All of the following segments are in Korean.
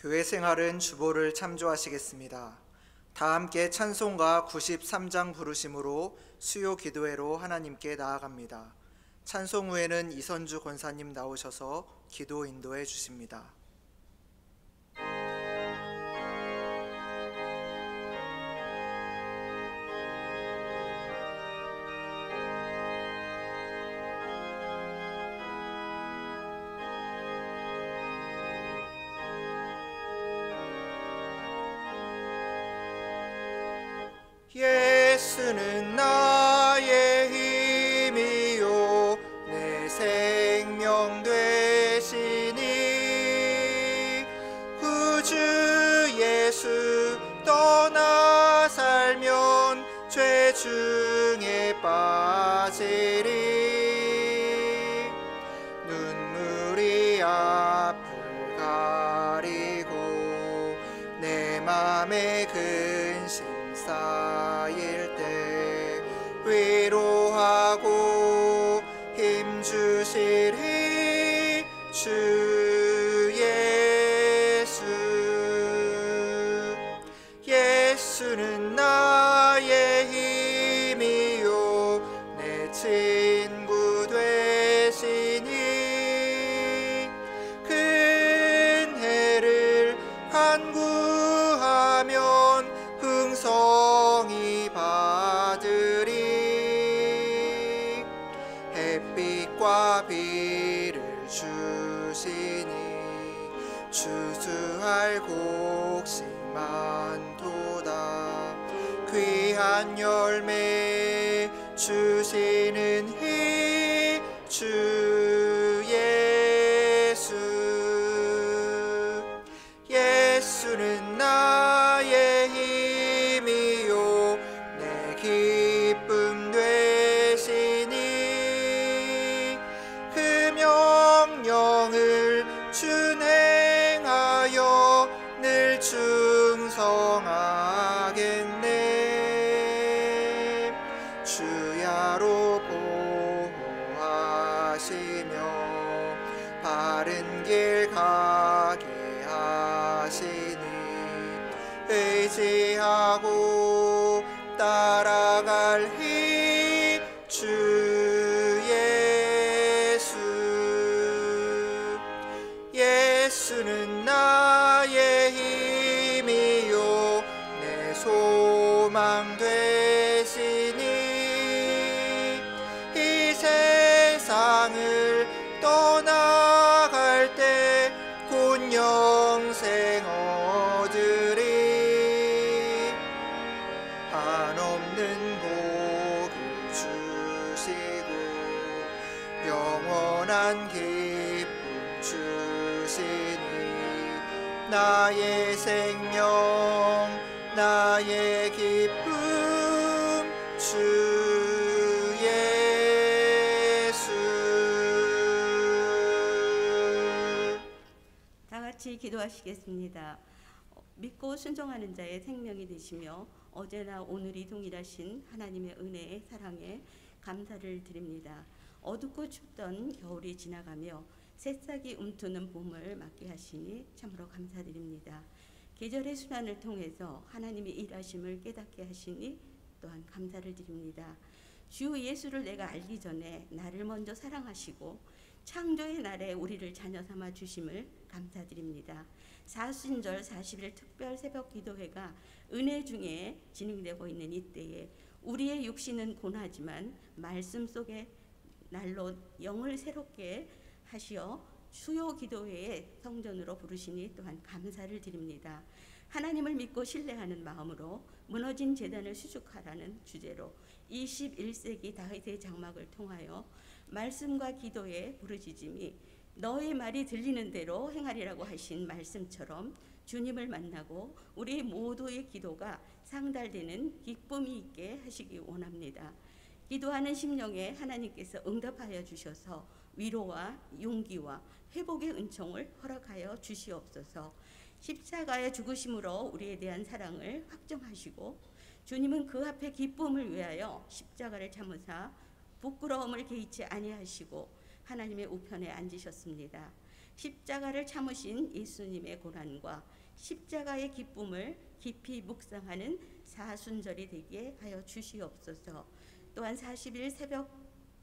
교회 생활은 주보를 참조하시겠습니다. 다 함께 찬송가 93장 부르심으로 수요 기도회로 하나님께 나아갑니다. 찬송 후에는 이선주 권사님 나오셔서 기도 인도해 주십니다. 예수는 나의 힘이요 내 생명 되시니 구주 예수 떠나 살면 죄 중에 빠지리 눈물이 앞을 가리고 내 맘에 근심 쌓일 때 위로하고 힘주시리 주 예수. 예수는 나의 힘이요 내 친구 되시니 큰 해를 간구하면 흥성이 받으리 햇빛과 비를 주시니 추수할 곡식 많도다 귀한 열매 주시는 이 주 예수. 예수는 나의 힘이요 내 기쁨 되시니 그 명령을 준행하여 늘 충성하겠네. 주야로 보호하시며 바른 길 가게 하시니 의지하고 따라갈 이 주 예수. 예수는 나의 힘이요 내 소망 되시니 이 세상을 떠나갈 때 곧 영생 얻으리 한없는 복을 주시고 영원한 기쁨 주시니 나의 생명 나의 기쁨 주 예수. 다 같이 기도하시겠습니다. 믿고 순종하는 자의 생명이 되시며 어제나 오늘이 동일하신 하나님의 은혜의 사랑에 감사를 드립니다. 어둡고 춥던 겨울이 지나가며 새싹이 움트는 봄을 맞게 하시니 참으로 감사드립니다. 계절의 순환을 통해서 하나님의 일하심을 깨닫게 하시니 또한 감사를 드립니다. 주 예수를 내가 알기 전에 나를 먼저 사랑하시고 창조의 날에 우리를 자녀 삼아 주심을 감사드립니다. 사순절 40일 특별 새벽 기도회가 은혜 중에 진행되고 있는 이때에 우리의 육신은 고나지만 말씀 속에 날로 영을 새롭게 하시어 수요 기도회의 성전으로 부르시니 또한 감사를 드립니다. 하나님을 믿고 신뢰하는 마음으로 무너진 제단을 수축하라는 주제로 21세기 다윗의 장막을 통하여 말씀과 기도의 부르짖음이 너의 말이 들리는 대로 행하리라고 하신 말씀처럼 주님을 만나고 우리 모두의 기도가 상달되는 기쁨이 있게 하시기 원합니다. 기도하는 심령에 하나님께서 응답하여 주셔서 위로와 용기와 회복의 은총을 허락하여 주시옵소서. 십자가의 죽으심으로 우리에 대한 사랑을 확정하시고 주님은 그 앞에 기쁨을 위하여 십자가를 참으사 부끄러움을 개의치 아니하시고 하나님의 우편에 앉으셨습니다. 십자가를 참으신 예수님의 고난과 십자가의 기쁨을 깊이 묵상하는 사순절이 되게 하여 주시옵소서. 또한 40일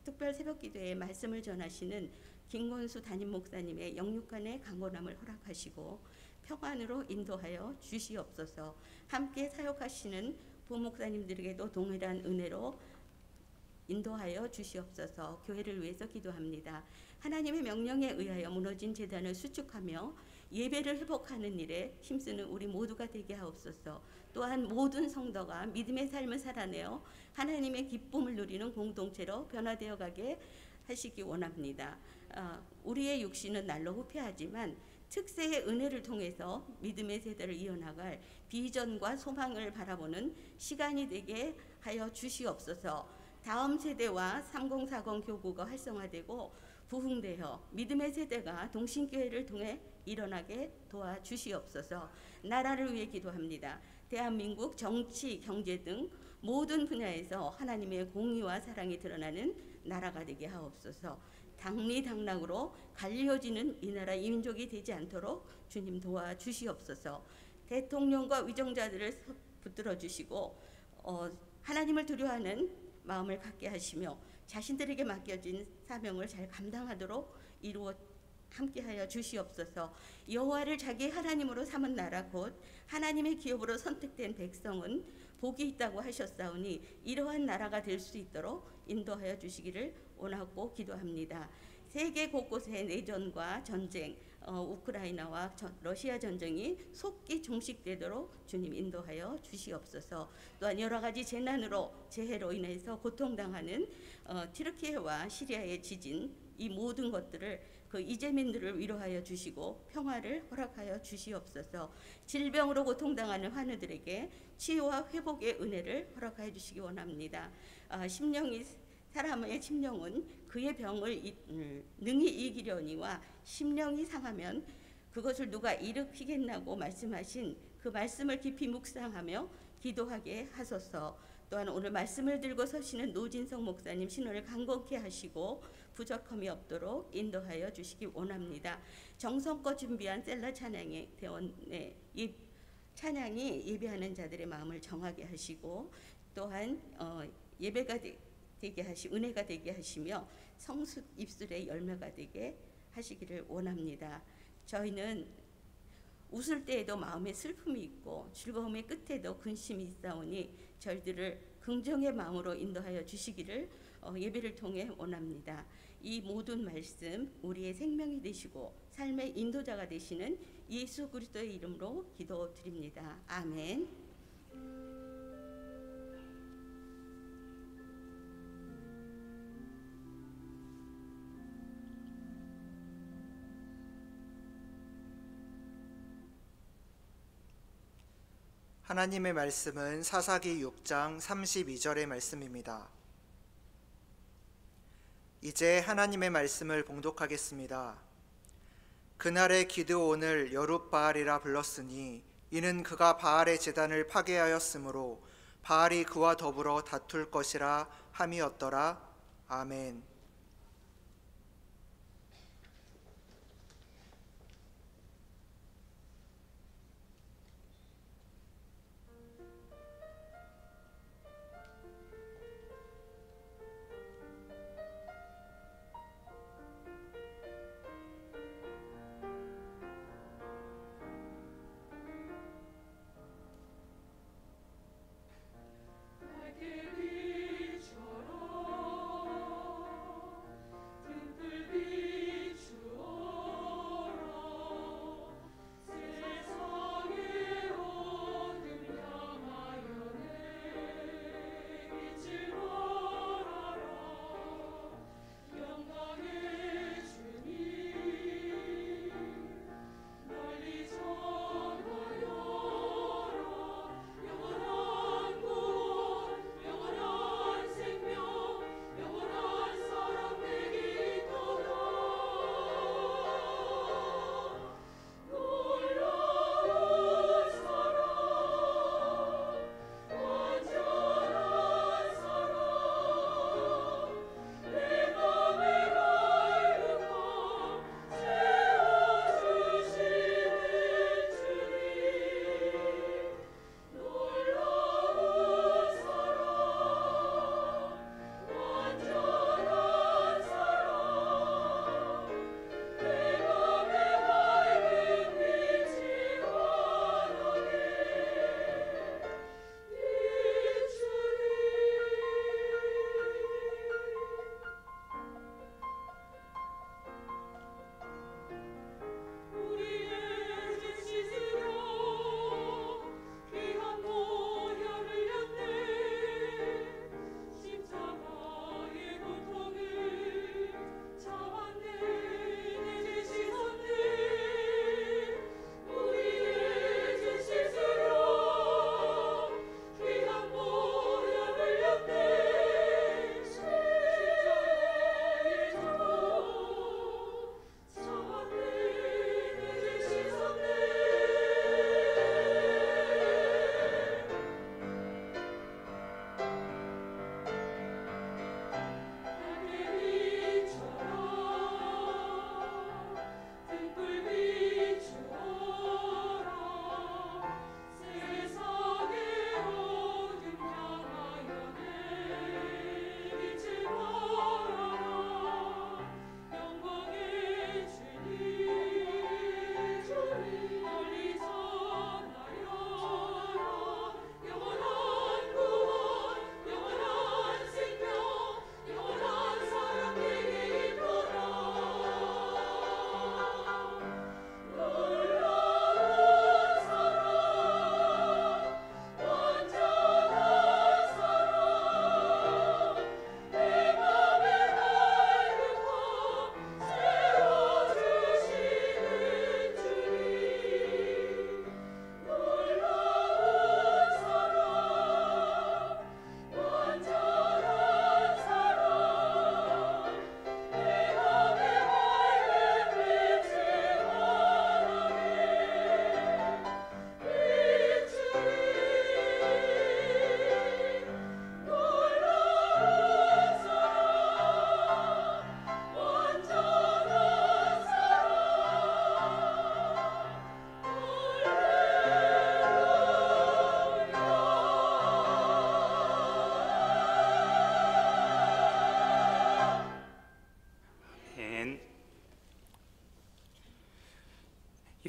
특별 새벽 기도에 말씀을 전하시는 김건수 담임 목사님의 영육간의 강건함을 허락하시고 평안으로 인도하여 주시옵소서. 함께 사역하시는 부목사님들에게도 동일한 은혜로 인도하여 주시옵소서. 교회를 위해서 기도합니다. 하나님의 명령에 의하여 무너진 제단을 수축하며 예배를 회복하는 일에 힘쓰는 우리 모두가 되게 하옵소서. 또한 모든 성도가 믿음의 삶을 살아내어 하나님의 기쁨을 누리는 공동체로 변화되어 가게 하시기 원합니다. 우리의 육신은 날로 후퇴하지만 특세의 은혜를 통해서 믿음의 세대를 이어나갈 비전과 소망을 바라보는 시간이 되게 하여 주시옵소서. 다음 세대와 3040 교구가 활성화되고 부흥되어 믿음의 세대가 동신교회를 통해 일어나게 도와주시옵소서. 나라를 위해 기도합니다. 대한민국 정치, 경제 등 모든 분야에서 하나님의 공의와 사랑이 드러나는 나라가 되게 하옵소서. 당리당락으로 갈려지는 이 나라 민족이 되지 않도록 주님 도와주시옵소서. 대통령과 위정자들을 붙들어 주시고 하나님을 두려워하는 마음을 갖게 하시며 자신들에게 맡겨진 사명을 잘 감당하도록 이루어 함께하여 주시옵소서. 여호와를 자기 하나님으로 삼은 나라 곧 하나님의 기업으로 선택된 백성은 복이 있다고 하셨사오니 이러한 나라가 될 수 있도록 인도하여 주시기를 원하고 기도합니다. 세계 곳곳의 내전과 전쟁, 우크라이나와 러시아 전쟁이 속기 종식되도록 주님 인도하여 주시옵소서. 또한 여러 가지 재해로 인해서 고통당하는 튀르키예와 시리아의 지진, 이 모든 것들을 그 이재민들을 위로하여 주시고 평화를 허락하여 주시옵소서. 질병으로 고통당하는 환우들에게 치유와 회복의 은혜를 허락하여 주시기 원합니다. 사람의 심령은 그의 병을 능히 이기려니와 심령이 상하면 그것을 누가 일으키겠나고 말씀하신 그 말씀을 깊이 묵상하며 기도하게 하소서. 또한 오늘 말씀을 들고 서시는 노진성 목사님 신원을 강건케 하시고 부족함이 없도록 인도하여 주시기 원합니다. 정성껏 준비한 셀라 찬양의 대원의 찬양이 예배하는 자들의 마음을 정하게 하시고 또한 예배가 은혜가 되게 하시며 성숙 입술의 열매가 되게 하시기를 원합니다. 저희는 웃을 때에도 마음에 슬픔이 있고 즐거움의 끝에도 근심이 있사오니 저희들을 긍정의 마음으로 인도하여 주시기를 예배를 통해 원합니다. 이 모든 말씀 우리의 생명이 되시고 삶의 인도자가 되시는 예수 그리스도의 이름으로 기도드립니다. 아멘. 하나님의 말씀은 사사기 6장 32절의 말씀입니다. 이제 하나님의 말씀을 봉독하겠습니다. 그날의 기드온을 여룻바알이라 불렀으니 이는 그가 바알의 제단을 파괴하였으므로 바알이 그와 더불어 다툴 것이라 함이었더라. 아멘.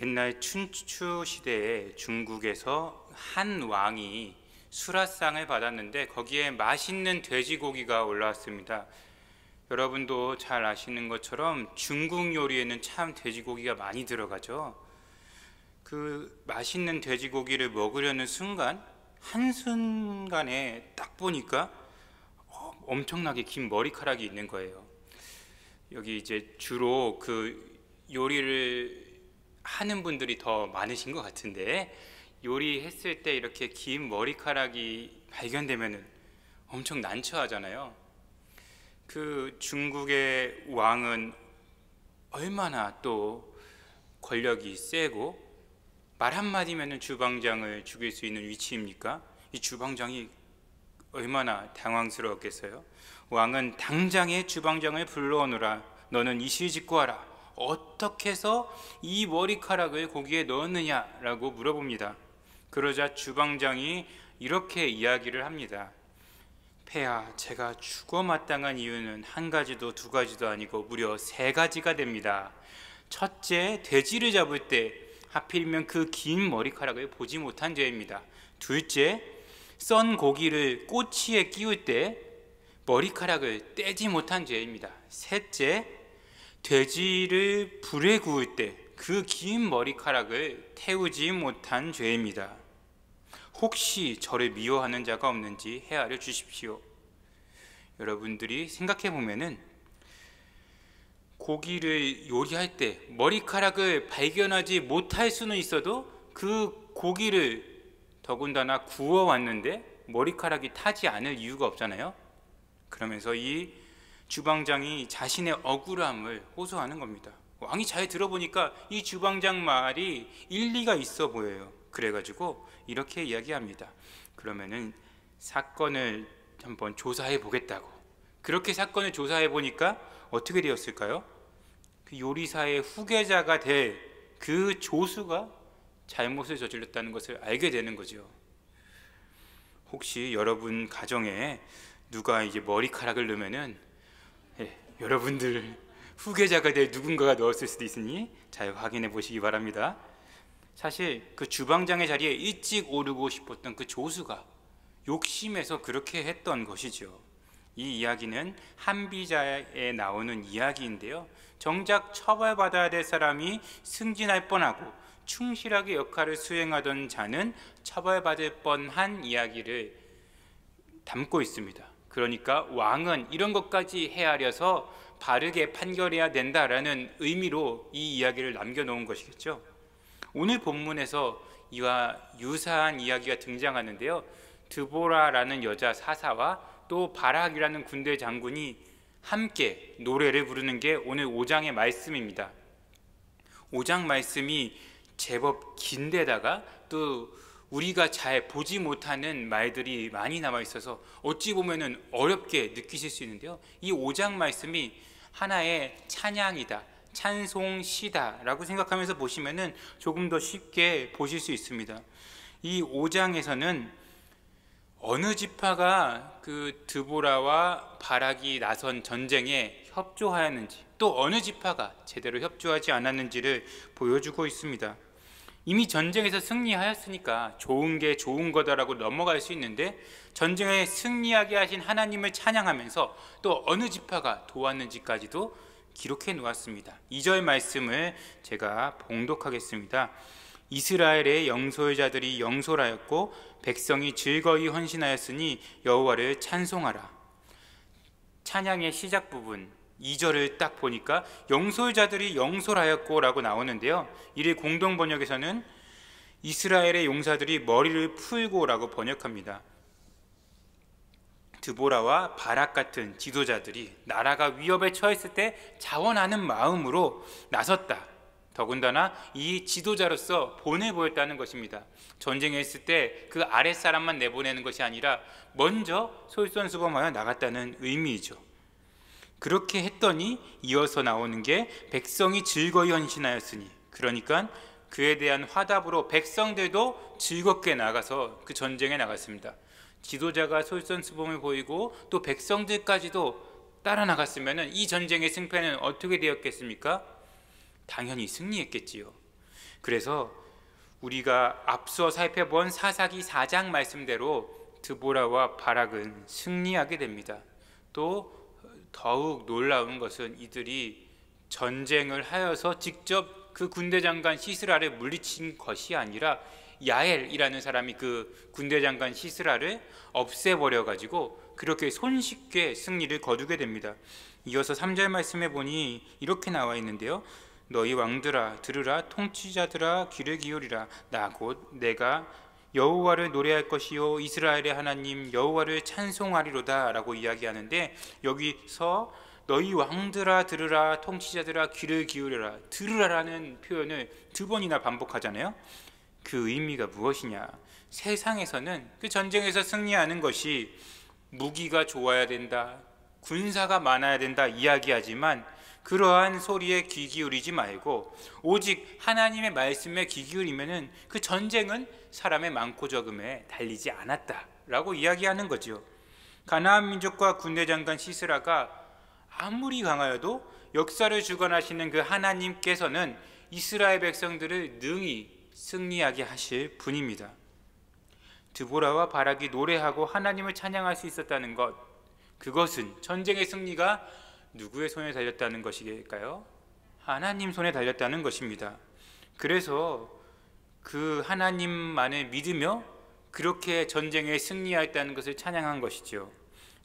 옛날 춘추 시대에 중국에서 한 왕이 수라상을 받았는데 거기에 맛있는 돼지고기가 올라왔습니다. 여러분도 잘 아시는 것처럼 중국 요리에는 참 돼지고기가 많이 들어가죠. 그 맛있는 돼지고기를 먹으려는 순간, 한순간에 딱 보니까 엄청나게 긴 머리카락이 있는 거예요. 여기 이제 주로 그 요리를 하는 분들이 더 많으신 것 같은데, 요리했을 때 이렇게 긴 머리카락이 발견되면 엄청 난처하잖아요. 그 중국의 왕은 얼마나 또 권력이 세고 말 한마디면 주방장을 죽일 수 있는 위치입니까? 이 주방장이 얼마나 당황스러웠겠어요. 왕은 당장에 주방장을 불러오너라. 너는 이실직고 하라. 어떻게 해서 이 머리카락을 고기에 넣었느냐라고 물어봅니다. 그러자 주방장이 이렇게 이야기를 합니다. 폐하, 제가 죽어 마땅한 이유는 한 가지도 두 가지도 아니고 무려 세 가지가 됩니다. 첫째, 돼지를 잡을 때 하필이면 그 긴 머리카락을 보지 못한 죄입니다. 둘째, 썬 고기를 꼬치에 끼울 때 머리카락을 떼지 못한 죄입니다. 셋째, 돼지를 불에 구울 때 그 긴 머리카락을 태우지 못한 죄입니다. 혹시 저를 미워하는 자가 없는지 헤아려 주십시오. 여러분들이 생각해 보면은 고기를 요리할 때 머리카락을 발견하지 못할 수는 있어도 그 고기를 더군다나 구워 왔는데 머리카락이 타지 않을 이유가 없잖아요. 그러면서 이 주방장이 자신의 억울함을 호소하는 겁니다. 왕이 잘 들어보니까 이 주방장 말이 일리가 있어 보여요. 그래가지고 이렇게 이야기합니다. 그러면은 사건을 한번 조사해 보겠다고. 그렇게 사건을 조사해 보니까 어떻게 되었을까요? 그 요리사의 후계자가 될 그 조수가 잘못을 저질렀다는 것을 알게 되는 거죠. 혹시 여러분 가정에 누가 이제 머리카락을 넣으면은 여러분들 후계자가 될 누군가가 넣었을 수도 있으니 잘 확인해 보시기 바랍니다. 사실 그 주방장의 자리에 일찍 오르고 싶었던 그 조수가 욕심에서 그렇게 했던 것이죠. 이 이야기는 한비자에 나오는 이야기인데요. 정작 처벌받아야 될 사람이 승진할 뻔하고 충실하게 역할을 수행하던 자는 처벌받을 뻔한 이야기를 담고 있습니다. 그러니까 왕은 이런 것까지 헤아려서 바르게 판결해야 된다라는 의미로 이 이야기를 남겨놓은 것이겠죠. 오늘 본문에서 이와 유사한 이야기가 등장하는데요. 드보라라는 여자 사사와 또 바락이라는 군대 장군이 함께 노래를 부르는 게 오늘 5장의 말씀입니다. 5장 말씀이 제법 긴데다가 또 우리가 잘 보지 못하는 말들이 많이 남아 있어서 어찌 보면은 어렵게 느끼실 수 있는데요. 이 5장 말씀이 하나의 찬양이다, 찬송시다 라고 생각하면서 보시면은 조금 더 쉽게 보실 수 있습니다. 이 5장에서는 어느 지파가 그 드보라와 바락이 나선 전쟁에 협조하였는지, 또 어느 지파가 제대로 협조하지 않았는지를 보여주고 있습니다. 이미 전쟁에서 승리하였으니까 좋은 게 좋은 거다라고 넘어갈 수 있는데, 전쟁에 승리하게 하신 하나님을 찬양하면서 또 어느 지파가 도왔는지까지도 기록해 놓았습니다. 2절 말씀을 제가 봉독하겠습니다. 이스라엘의 영솔자들이 영솔하였고 백성이 즐거이 헌신하였으니 여호와를 찬송하라. 찬양의 시작 부분 2절을 딱 보니까 영솔자들이 영솔하였고 라고 나오는데요. 이를 공동 번역에서는 이스라엘의 용사들이 머리를 풀고 라고 번역합니다. 드보라와 바락 같은 지도자들이 나라가 위협에 처했을 때 자원하는 마음으로 나섰다. 더군다나 이 지도자로서 본을 보였다는 것입니다. 전쟁에 있을 때 그 아랫사람만 내보내는 것이 아니라 먼저 솔선수범하여 나갔다는 의미이죠. 그렇게 했더니 이어서 나오는 게 백성이 즐거이 헌신하였으니, 그러니까 그에 대한 화답으로 백성들도 즐겁게 나가서 그 전쟁에 나갔습니다. 지도자가 솔선수범을 보이고 또 백성들까지도 따라 나갔으면 이 전쟁의 승패는 어떻게 되었겠습니까? 당연히 승리했겠지요. 그래서 우리가 앞서 살펴본 사사기 4장 말씀대로 드보라와 바락은 승리하게 됩니다. 또 더욱 놀라운 것은 이들이 전쟁을 하여서 직접 그 군대 장관 시스라를 물리친 것이 아니라 야엘이라는 사람이 그 군대 장관 시스라를 없애버려 가지고 그렇게 손쉽게 승리를 거두게 됩니다. 이어서 3절 말씀에 보니 이렇게 나와 있는데요. 너희 왕들아 들으라, 통치자들아 귀를 기울이라. 나 곧 내가 여호와를 노래할 것이요 이스라엘의 하나님 여호와를 찬송하리로다 라고 이야기하는데, 여기서 너희 왕들아 들으라, 통치자들아 귀를 기울여라, 들으라라는 표현을 2번이나 반복하잖아요. 그 의미가 무엇이냐? 세상에서는 그 전쟁에서 승리하는 것이 무기가 좋아야 된다, 군사가 많아야 된다 이야기하지만 그러한 소리에 귀 기울이지 말고 오직 하나님의 말씀에 귀 기울이면은 그 전쟁은 사람의 많고 적음에 달리지 않았다라고 이야기하는 거죠. 가나안 민족과 군대 장관 시스라가 아무리 강하여도 역사를 주관하시는 그 하나님께서는 이스라엘 백성들을 능히 승리하게 하실 분입니다. 드보라와 바락이 노래하고 하나님을 찬양할 수 있었다는 것, 그것은 전쟁의 승리가 누구의 손에 달렸다는 것일까요? 하나님 손에 달렸다는 것입니다. 그래서 그 하나님만을 믿으며 그렇게 전쟁에 승리하였다는 것을 찬양한 것이죠.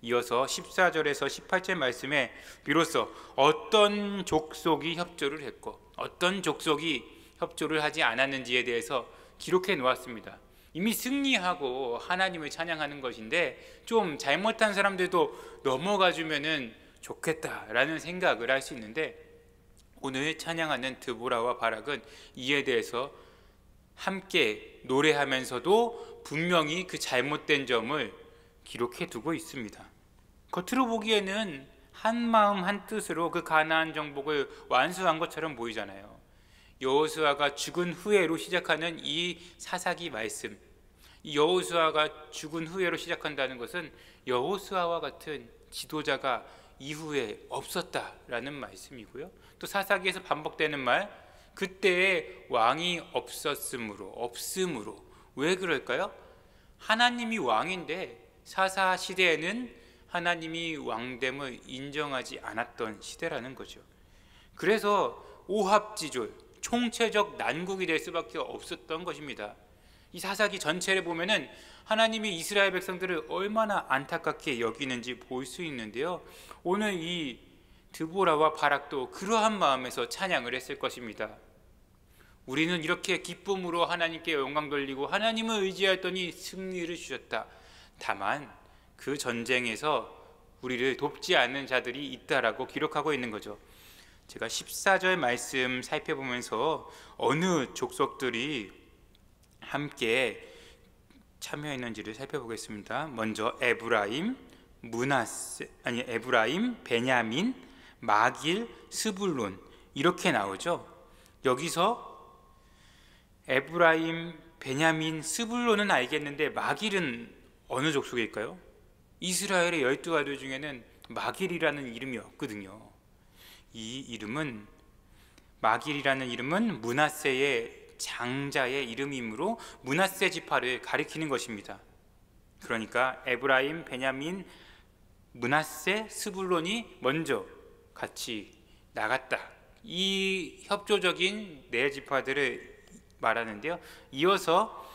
이어서 14절에서 18절 말씀에 비로소 어떤 족속이 협조를 했고 어떤 족속이 협조를 하지 않았는지에 대해서 기록해 놓았습니다. 이미 승리하고 하나님을 찬양하는 것인데 좀 잘못한 사람들도 넘어가 주면은 좋겠다라는 생각을 할 수 있는데, 오늘 찬양하는 드보라와 바락은 이에 대해서 함께 노래하면서도 분명히 그 잘못된 점을 기록해 두고 있습니다. 겉으로 보기에는 한 마음 한 뜻으로 그 가나안 정복을 완수한 것처럼 보이잖아요. 여호수아가 죽은 후에로 시작하는 이 사사기 말씀, 이 여호수아가 죽은 후에로 시작한다는 것은 여호수아와 같은 지도자가 이후에 없었다라는 말씀이고요. 또 사사기에서 반복되는 말, 그때의 왕이 없음으로. 왜 그럴까요? 하나님이 왕인데 사사 시대에는 하나님이 왕됨을 인정하지 않았던 시대라는 거죠. 그래서 오합지졸, 총체적 난국이 될 수밖에 없었던 것입니다. 이 사사기 전체를 보면은 하나님이 이스라엘 백성들을 얼마나 안타깝게 여기는지 볼 수 있는데요. 오늘 이 드보라와 바락도 그러한 마음에서 찬양을 했을 것입니다. 우리는 이렇게 기쁨으로 하나님께 영광 돌리고 하나님을 의지하였더니 승리를 주셨다. 다만 그 전쟁에서 우리를 돕지 않는 자들이 있다라고 기록하고 있는 거죠. 제가 14절 말씀 살펴보면서 어느 족속들이 함께 참여했는지를 살펴보겠습니다. 먼저 에브라임, 베냐민, 마길, 스불론 이렇게 나오죠. 여기서 에브라임, 베냐민, 스불론은 알겠는데 마길은 어느 족속일까요? 이스라엘의 12아들 중에는 마길이라는 이름이 없거든요. 이 이름은, 마길이라는 이름은 므낫세의 장자의 이름이므로 므낫세 지파를 가리키는 것입니다. 그러니까 에브라임, 베냐민, 므낫세, 스불론이 먼저 같이 나갔다. 이 협조적인 네 지파들을 말하는데요. 이어서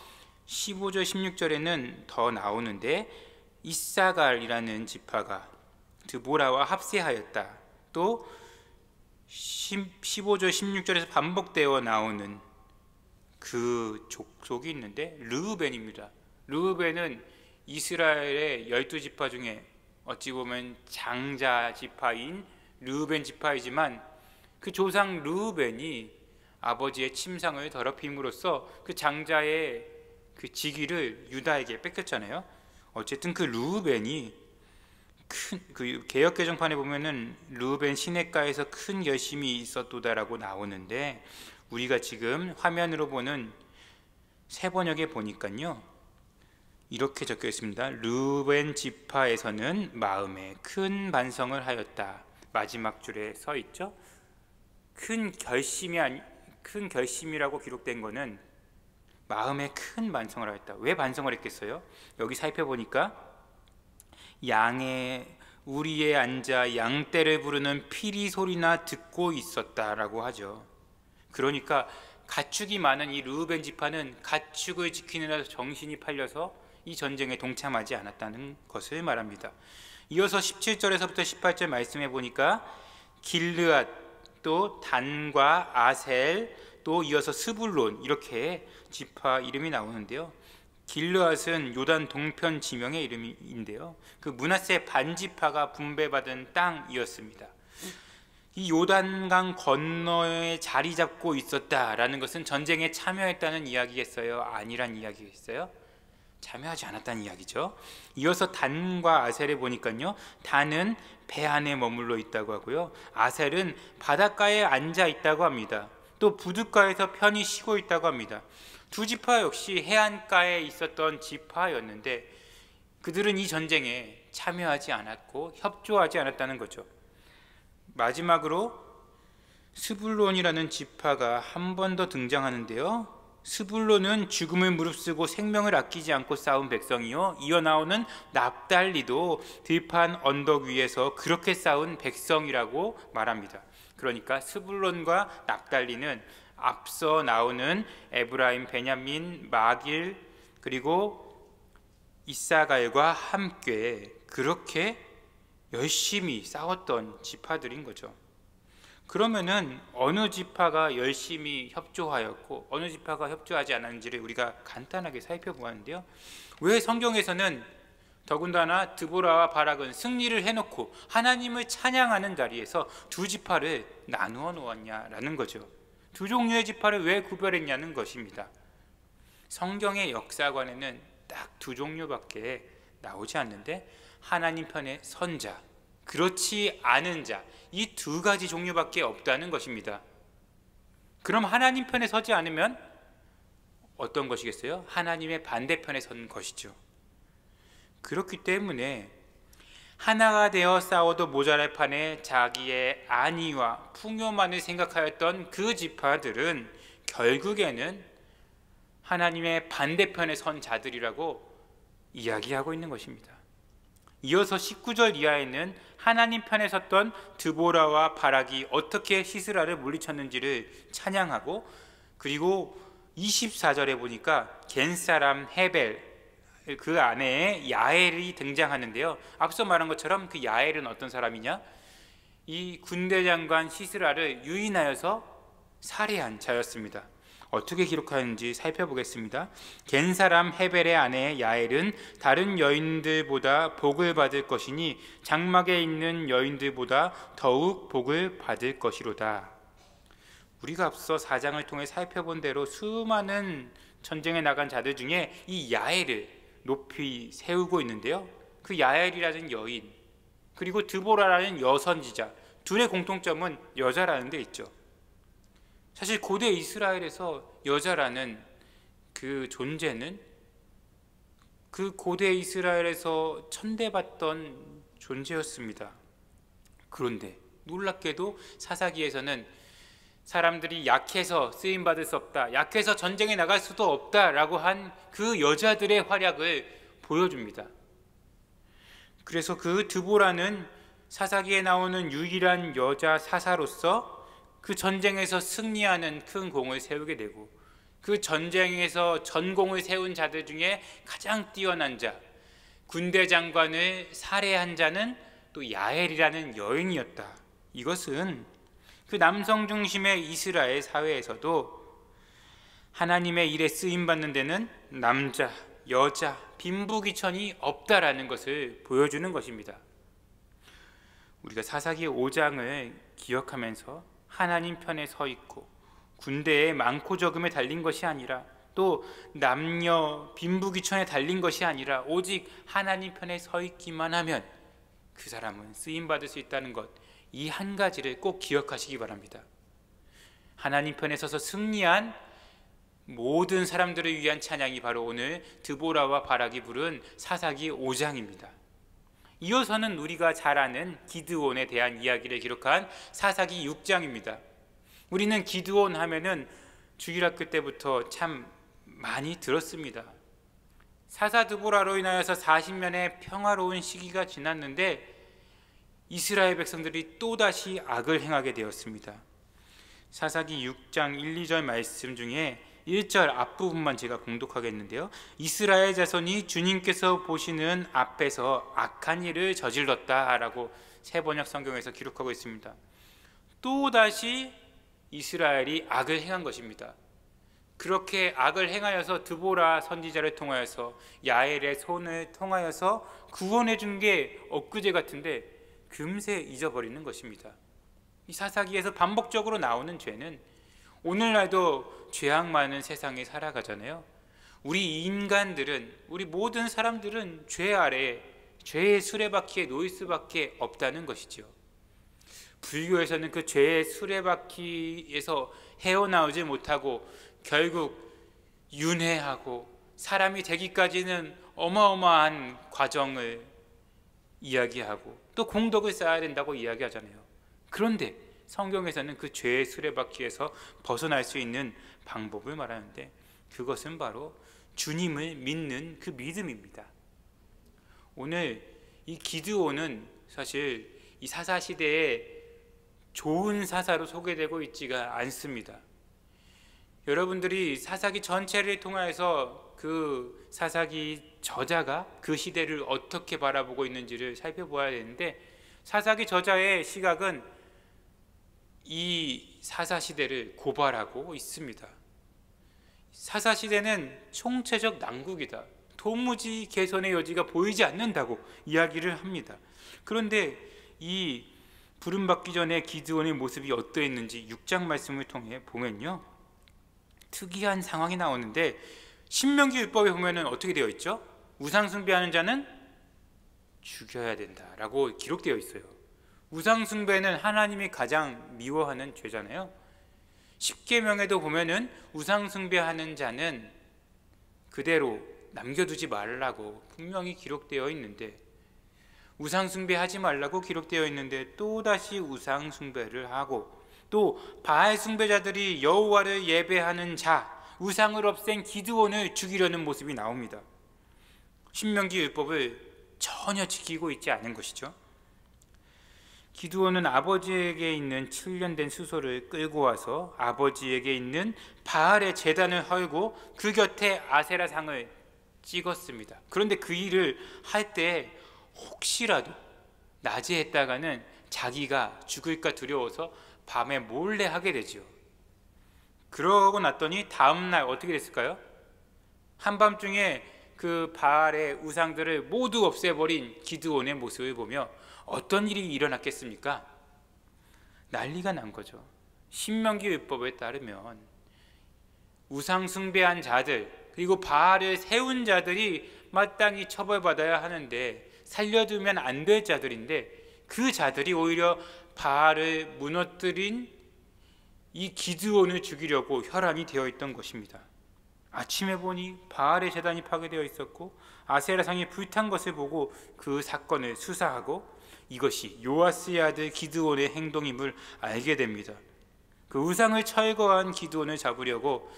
15절 16절에는 더 나오는데 이사갈이라는 지파가 드보라와 합세하였다. 또 15절 16절에서 반복되어 나오는 그 족속이 있는데 르우벤입니다. 르우벤은 이스라엘의 12지파 중에 어찌 보면 장자 지파인 르우벤 지파이지만 그 조상 르우벤이 아버지의 침상을 더럽힘으로써 그 장자의 그 직위를 유다에게 뺏겼잖아요. 어쨌든 그 르우벤이 그 개역 개정판에 보면은 르우벤 시냇가에서 큰 열심이 있었도다라고 나오는데, 우리가 지금 화면으로 보는 새 번역에 보니까요 이렇게 적혀 있습니다. 르우벤 지파에서는 마음에 큰 반성을 하였다. 마지막 줄에 서 있죠. 큰 결심이라고 기록된 것은 마음에 큰 반성을 하였다. 왜 반성을 했겠어요? 여기 살펴보니까 양의 우리에 앉아 양떼를 부르는 피리 소리나 듣고 있었다라고 하죠. 그러니까 가축이 많은 이 르우벤 지파는 가축을 지키느라 정신이 팔려서 이 전쟁에 동참하지 않았다는 것을 말합니다. 이어서 17절에서부터 18절 말씀해 보니까 길르앗, 또 단과 아셀, 또 이어서 스불론, 이렇게 지파 이름이 나오는데요. 길르앗은 요단 동편 지명의 이름인데요, 그 므낫세 반지파가 분배받은 땅이었습니다. 이 요단강 건너에 자리 잡고 있었다라는 것은 전쟁에 참여했다는 이야기겠어요? 아니란 이야기겠어요? 참여하지 않았다는 이야기죠. 이어서 단과 아셀을 보니까요, 단은 배 안에 머물러 있다고 하고요, 아셀은 바닷가에 앉아 있다고 합니다. 또 부둣가에서 편히 쉬고 있다고 합니다. 두 지파 역시 해안가에 있었던 지파였는데 그들은 이 전쟁에 참여하지 않았고 협조하지 않았다는 거죠. 마지막으로 스불론이라는 지파가 한 번 더 등장하는데요, 스불론은 죽음을 무릅쓰고 생명을 아끼지 않고 싸운 백성이요, 이어 나오는 납달리도 들판 언덕 위에서 그렇게 싸운 백성이라고 말합니다. 그러니까 스불론과 납달리는 앞서 나오는 에브라임, 베냐민, 마길, 그리고 이사갈과 함께 그렇게 열심히 싸웠던 지파들인 거죠. 그러면은 어느 지파가 열심히 협조하였고 어느 지파가 협조하지 않았는지를 우리가 간단하게 살펴보았는데요, 왜 성경에서는 더군다나 드보라와 바락은 승리를 해놓고 하나님을 찬양하는 자리에서 두 지파를 나누어 놓았냐라는 거죠. 두 종류의 지파를 왜 구별했냐는 것입니다. 성경의 역사관에는 딱 두 종류밖에 나오지 않는데 하나님 편에 선 자, 그렇지 않은 자, 이 두 가지 종류밖에 없다는 것입니다. 그럼 하나님 편에 서지 않으면 어떤 것이겠어요? 하나님의 반대편에 선 것이죠. 그렇기 때문에 하나가 되어 싸워도 모자랄 판에 자기의 안위와 풍요만을 생각하였던 그 지파들은 결국에는 하나님의 반대편에 선 자들이라고 이야기하고 있는 것입니다. 이어서 19절 이하에는 하나님 편에 섰던 드보라와 바락이 어떻게 시스라를 물리쳤는지를 찬양하고, 그리고 24절에 보니까 겐사람 헤벨, 그 안에 야엘이 등장하는데요, 앞서 말한 것처럼 그 야엘은 어떤 사람이냐, 이 군대 장관 시스라를 유인하여서 살해한 자였습니다. 어떻게 기록하는지 살펴보겠습니다. 겐사람 헤벨의 아내 야엘은 다른 여인들보다 복을 받을 것이니 장막에 있는 여인들보다 더욱 복을 받을 것이로다. 우리가 앞서 4장을 통해 살펴본 대로 수많은 전쟁에 나간 자들 중에 이 야엘을 높이 세우고 있는데요, 그 야엘이라는 여인, 그리고 드보라라는 여선지자, 둘의 공통점은 여자라는 데 있죠. 사실 고대 이스라엘에서 여자라는 그 존재는 그 고대 이스라엘에서 천대받던 존재였습니다. 그런데 놀랍게도 사사기에서는 사람들이 약해서 쓰임받을 수 없다, 약해서 전쟁에 나갈 수도 없다라고 한 그 여자들의 활약을 보여줍니다. 그래서 그 드보라는 사사기에 나오는 유일한 여자 사사로서 그 전쟁에서 승리하는 큰 공을 세우게 되고, 그 전쟁에서 전공을 세운 자들 중에 가장 뛰어난 자, 군대 장관을 살해한 자는 또 야엘이라는 여인이었다. 이것은 그 남성 중심의 이스라엘 사회에서도 하나님의 일에 쓰임받는 데는 남자, 여자, 빈부귀천이 없다라는 것을 보여주는 것입니다. 우리가 사사기 5장을 기억하면서 하나님 편에 서 있고 군대에 많고 적음에 달린 것이 아니라 또 남녀 빈부귀천에 달린 것이 아니라 오직 하나님 편에 서 있기만 하면 그 사람은 쓰임받을 수 있다는 것, 이 한 가지를 꼭 기억하시기 바랍니다. 하나님 편에 서서 승리한 모든 사람들을 위한 찬양이 바로 오늘 드보라와 바락이 부른 사사기 5장입니다. 이어서는 우리가 잘 아는 기드온에 대한 이야기를 기록한 사사기 6장입니다. 우리는 기드온 하면은 주일학교 때부터 참 많이 들었습니다. 사사 드보라로 인하여서 40년의 평화로운 시기가 지났는데 이스라엘 백성들이 또다시 악을 행하게 되었습니다. 사사기 6장 1, 2절 말씀 중에 1절 앞부분만 제가 공독하겠는데요. 이스라엘 자손이 주님께서 보시는 앞에서 악한 일을 저질렀다라고 새번역 성경에서 기록하고 있습니다. 또다시 이스라엘이 악을 행한 것입니다. 그렇게 악을 행하여서 드보라 선지자를 통하여서 야엘의 손을 통하여서 구원해 준 게 엊그제 같은데 금세 잊어버리는 것입니다. 이 사사기에서 반복적으로 나오는 죄는 오늘날도 죄악 많은 세상에 살아가잖아요. 우리 인간들은, 우리 모든 사람들은 죄 아래, 죄의 수레바퀴에 놓일 수밖에 없다는 것이죠. 불교에서는 그 죄의 수레바퀴에서 헤어나오지 못하고 결국 윤회하고 사람이 되기까지는 어마어마한 과정을 이야기하고 또 공덕을 쌓아야 된다고 이야기하잖아요. 그런데 성경에서는 그 죄의 수레바퀴에서 벗어날 수 있는 방법을 말하는데 그것은 바로 주님을 믿는 그 믿음입니다. 오늘 이 기드온은 사실 이 사사시대에 좋은 사사로 소개되고 있지가 않습니다. 여러분들이 사사기 전체를 통해서 그 사사기 저자가 그 시대를 어떻게 바라보고 있는지를 살펴보아야 되는데 사사기 저자의 시각은 이 사사시대를 고발하고 있습니다. 사사시대는 총체적 난국이다. 도무지 개선의 여지가 보이지 않는다고 이야기를 합니다. 그런데 이 부름받기 전에 기드온의 모습이 어떠했는지 6장 말씀을 통해 보면요, 특이한 상황이 나오는데 신명기 율법에 보면은 어떻게 되어 있죠? 우상 숭배하는 자는 죽여야 된다라고 기록되어 있어요. 우상 숭배는 하나님이 가장 미워하는 죄잖아요. 십계명에도 보면은 우상 숭배하는 자는 그대로 남겨두지 말라고 분명히 기록되어 있는데 우상 숭배하지 말라고 기록되어 있는데 또다시 우상 숭배를 하고 또 바알 숭배자들이 여호와를 예배하는 자, 우상을 없앤 기드온을 죽이려는 모습이 나옵니다. 신명기 율법을 전혀 지키고 있지 않은 것이죠. 기드온은 아버지에게 있는 7년 된 수소를 끌고 와서 아버지에게 있는 바알의 제단을 헐고 그 곁에 아세라 상을 찍었습니다. 그런데 그 일을 할 때 혹시라도 낮에 했다가는 자기가 죽을까 두려워서 밤에 몰래 하게 되죠. 그러고 났더니 다음날 어떻게 됐을까요? 한밤중에 그 바알의 우상들을 모두 없애버린 기드온의 모습을 보며 어떤 일이 일어났겠습니까? 난리가 난 거죠. 신명기 율법에 따르면 우상 숭배한 자들 그리고 바알을 세운 자들이 마땅히 처벌받아야 하는데 살려두면 안 될 자들인데 그 자들이 오히려 바알을 무너뜨린 이 기드온을 죽이려고 혈안이 되어 있던 것입니다. 아침에 보니 바알의 제단이 파괴되어 있었고 아세라상이 불탄 것을 보고 그 사건을 수사하고 이것이 요아스의 아들 기드온의 행동임을 알게 됩니다. 그 우상을 철거한 기드온을 잡으려고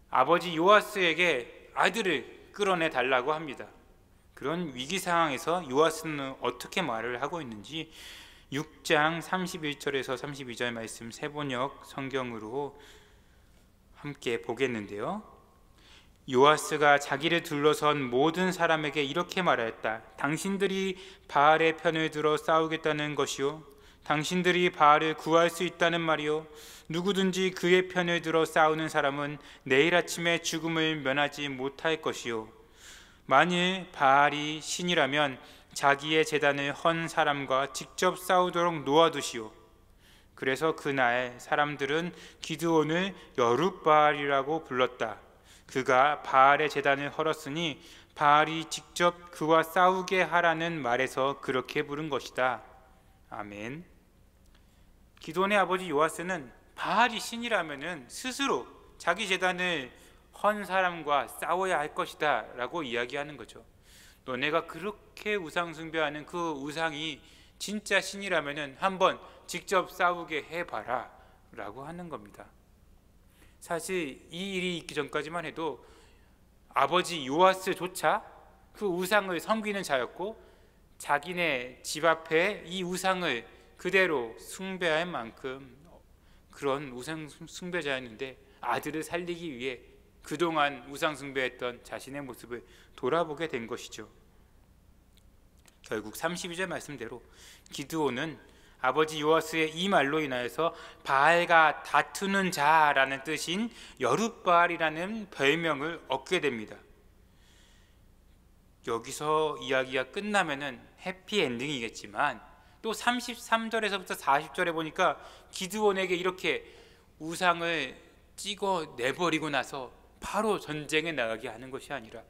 아버지 요아스에게 아들을 끌어내 달라고 합니다. 그런 위기 상황에서 요아스는 어떻게 말을 하고 있는지 6장 31절에서 32절 말씀 새번역 성경으로 함께 보겠는데요. 요아스가 자기를 둘러선 모든 사람에게 이렇게 말하였다. 당신들이 바알의 편을 들어 싸우겠다는 것이요, 당신들이 바알을 구할 수 있다는 말이요, 누구든지 그의 편을 들어 싸우는 사람은 내일 아침에 죽음을 면하지 못할 것이요, 만일 바알이 신이라면 자기의 제단을 헌 사람과 직접 싸우도록 놓아두시오. 그래서 그날 사람들은 기드온을 여룻바알이라고 불렀다. 그가 바알의 제단을 헐었으니 바알이 직접 그와 싸우게 하라는 말에서 그렇게 부른 것이다. 아멘. 기드온의 아버지 요아스는 바알이 신이라면 스스로 자기 제단을 헌 사람과 싸워야 할 것이다 라고 이야기하는 거죠. 너네가 그렇게 우상 숭배하는 그 우상이 진짜 신이라면 한번 직접 싸우게 해봐라 라고 하는 겁니다. 사실 이 일이 있기 전까지만 해도 아버지 요아스조차 그 우상을 섬기는 자였고 자기네 집 앞에 이 우상을 그대로 숭배할 만큼 그런 우상 숭배자였는데 아들을 살리기 위해 그동안 우상 숭배했던 자신의 모습을 돌아보게 된 것이죠. 결국 32절 말씀대로 기드온은 아버지 요아스의 이 말로 인하여서 바알과 다투는 자라는 뜻인 여룻바알이라는 별명을 얻게 됩니다. 여기서 이야기가 끝나면은 해피엔딩이겠지만 또 33절에서부터 40절에 보니까 기드온에게 이렇게 우상을 찍어 내버리고 나서 바로 전쟁에 나가게 하는 것이 아니라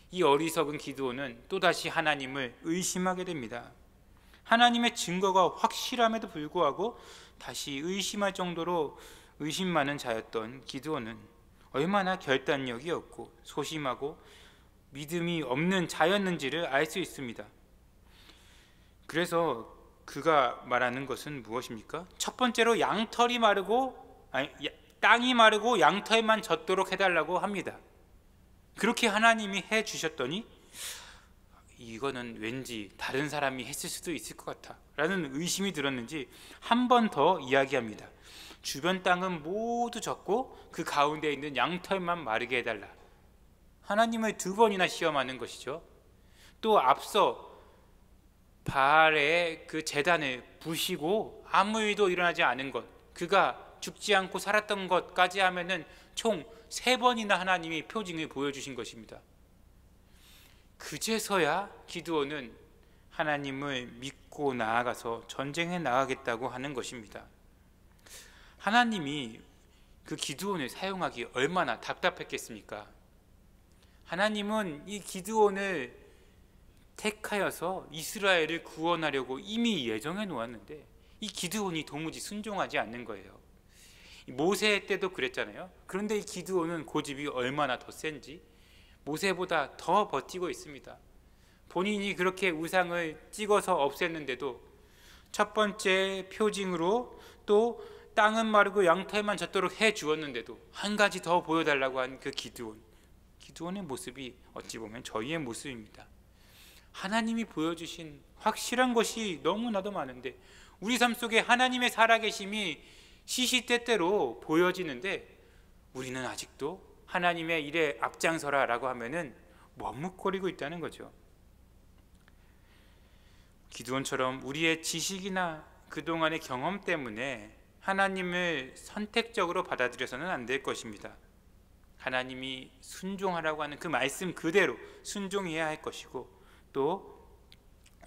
이 어리석은 기드온은 또다시 하나님을 의심하게 됩니다. 하나님의 증거가 확실함에도 불구하고 다시 의심할 정도로 의심 많은 자였던 기드온은 얼마나 결단력이 없고 소심하고 믿음이 없는 자였는지를 알 수 있습니다. 그래서 그가 말하는 것은 무엇입니까? 첫 번째로 땅이 마르고 양털만 젖도록 해달라고 합니다. 그렇게 하나님이 해주셨더니 이거는 왠지 다른 사람이 했을 수도 있을 것 같아 라는 의심이 들었는지 한 번 더 이야기합니다. 주변 땅은 모두 젖고 그 가운데 있는 양털만 마르게 해달라. 하나님을 두 번이나 시험하는 것이죠. 또 앞서 바알의 그 제단을 부시고 아무 일도 일어나지 않은 것, 그가 죽지 않고 살았던 것까지 하면은 총 3번이나 하나님이 표징을 보여주신 것입니다. 그제서야 기드온은 하나님을 믿고 나아가서 전쟁에 나가겠다고 하는 것입니다. 하나님이 그 기드온을 사용하기 얼마나 답답했겠습니까? 하나님은 이 기드온을 택하여서 이스라엘을 구원하려고 이미 예정해 놓았는데 이 기드온이 도무지 순종하지 않는 거예요. 모세 때도 그랬잖아요. 그런데 이 기드온은 고집이 얼마나 더 센지 모세보다 더 버티고 있습니다. 본인이 그렇게 우상을 찍어서 없앴는데도 첫 번째 표징으로 또 땅은 마르고 양털만 젖도록 해 주었는데도 한 가지 더 보여달라고 한 그 기드온의 모습이 어찌 보면 저희의 모습입니다. 하나님이 보여주신 확실한 것이 너무나도 많은데 우리 삶 속에 하나님의 살아계심이 시시때때로 보여지는데 우리는 아직도 하나님의 일에 앞장서라 라고 하면은 머뭇거리고 있다는 거죠. 기드온처럼 우리의 지식이나 그동안의 경험 때문에 하나님을 선택적으로 받아들여서는 안 될 것입니다. 하나님이 순종하라고 하는 그 말씀 그대로 순종해야 할 것이고 또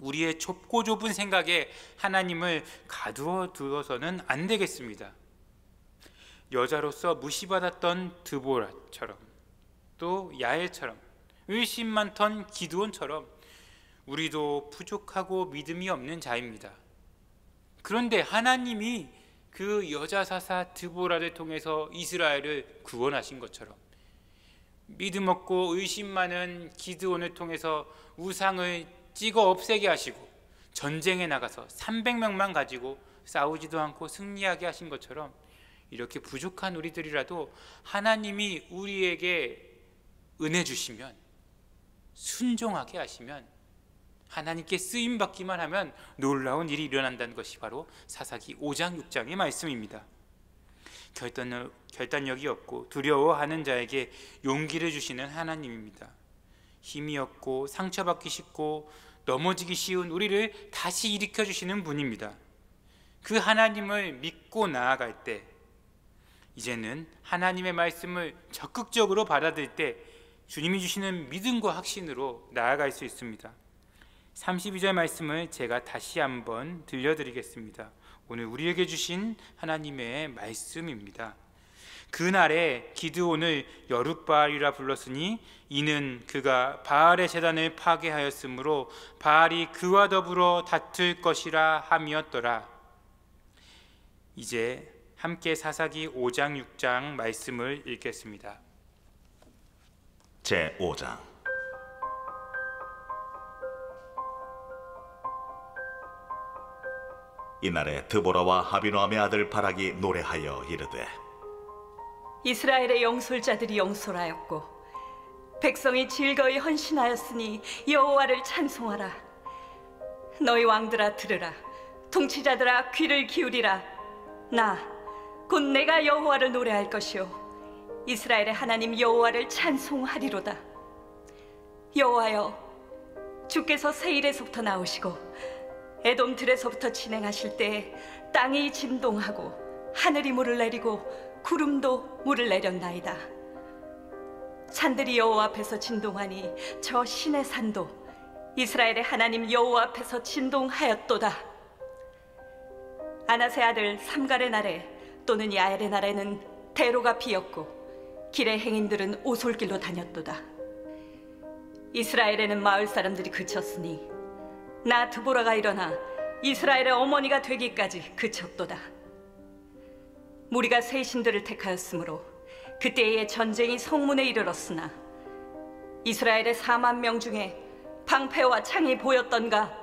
우리의 좁고 좁은 생각에 하나님을 가두어 두어서는 안 되겠습니다. 여자로서 무시받았던 드보라처럼 또 야엘처럼 의심 많던 기드온처럼 우리도 부족하고 믿음이 없는 자입니다. 그런데 하나님이 그 여자 사사 드보라를 통해서 이스라엘을 구원하신 것처럼 믿음 없고 의심 많은 기드온을 통해서 우상을 찍어 없애게 하시고 전쟁에 나가서 300명만 가지고 싸우지도 않고 승리하게 하신 것처럼 이렇게 부족한 우리들이라도 하나님이 우리에게 은혜 주시면 순종하게 하시면 하나님께 쓰임받기만 하면 놀라운 일이 일어난다는 것이 바로 사사기 5장 6장의 말씀입니다. 결단력이 없고 두려워하는 자에게 용기를 주시는 하나님입니다. 힘이 없고 상처받기 쉽고 넘어지기 쉬운 우리를 다시 일으켜 주시는 분입니다. 그 하나님을 믿고 나아갈 때 이제는 하나님의 말씀을 적극적으로 받아들일 때 주님이 주시는 믿음과 확신으로 나아갈 수 있습니다. 32절 말씀을 제가 다시 한번 들려드리겠습니다. 오늘 우리에게 주신 하나님의 말씀입니다. 그날에 기드온을 여룻바알이라 불렀으니 이는 그가 바알의 제단을 파괴하였으므로 바알이 그와 더불어 다툴 것이라 함이었더라. 이제 함께 사사기 5장 6장 말씀을 읽겠습니다. 제5장 이날에 드보라와 아비노함의 아들 바락이 노래하여 이르되 이스라엘의 영솔자들이 영솔하였고 백성이 즐거이 헌신하였으니 여호와를 찬송하라. 너희 왕들아 들으라. 통치자들아 귀를 기울이라. 나 곧 내가 여호와를 노래할 것이요 이스라엘의 하나님 여호와를 찬송하리로다. 여호와여, 주께서 세일에서부터 나오시고 에돔 들에서부터 진행하실 때 땅이 진동하고 하늘이 물을 내리고 구름도 물을 내렸나이다. 산들이 여호와 앞에서 진동하니 저 신의 산도 이스라엘의 하나님 여호와 앞에서 진동하였도다. 아나세 아들 삼갈의 날에 또는 야엘의 날에는 대로가 비었고 길의 행인들은 오솔길로 다녔도다. 이스라엘에는 마을 사람들이 그쳤으니 나 드보라가 일어나 이스라엘의 어머니가 되기까지 그쳤도다. 무리가 새 신들을 택하였으므로 그때의 전쟁이 성문에 이르렀으나 이스라엘의 4만 명 중에 방패와 창이 보였던가?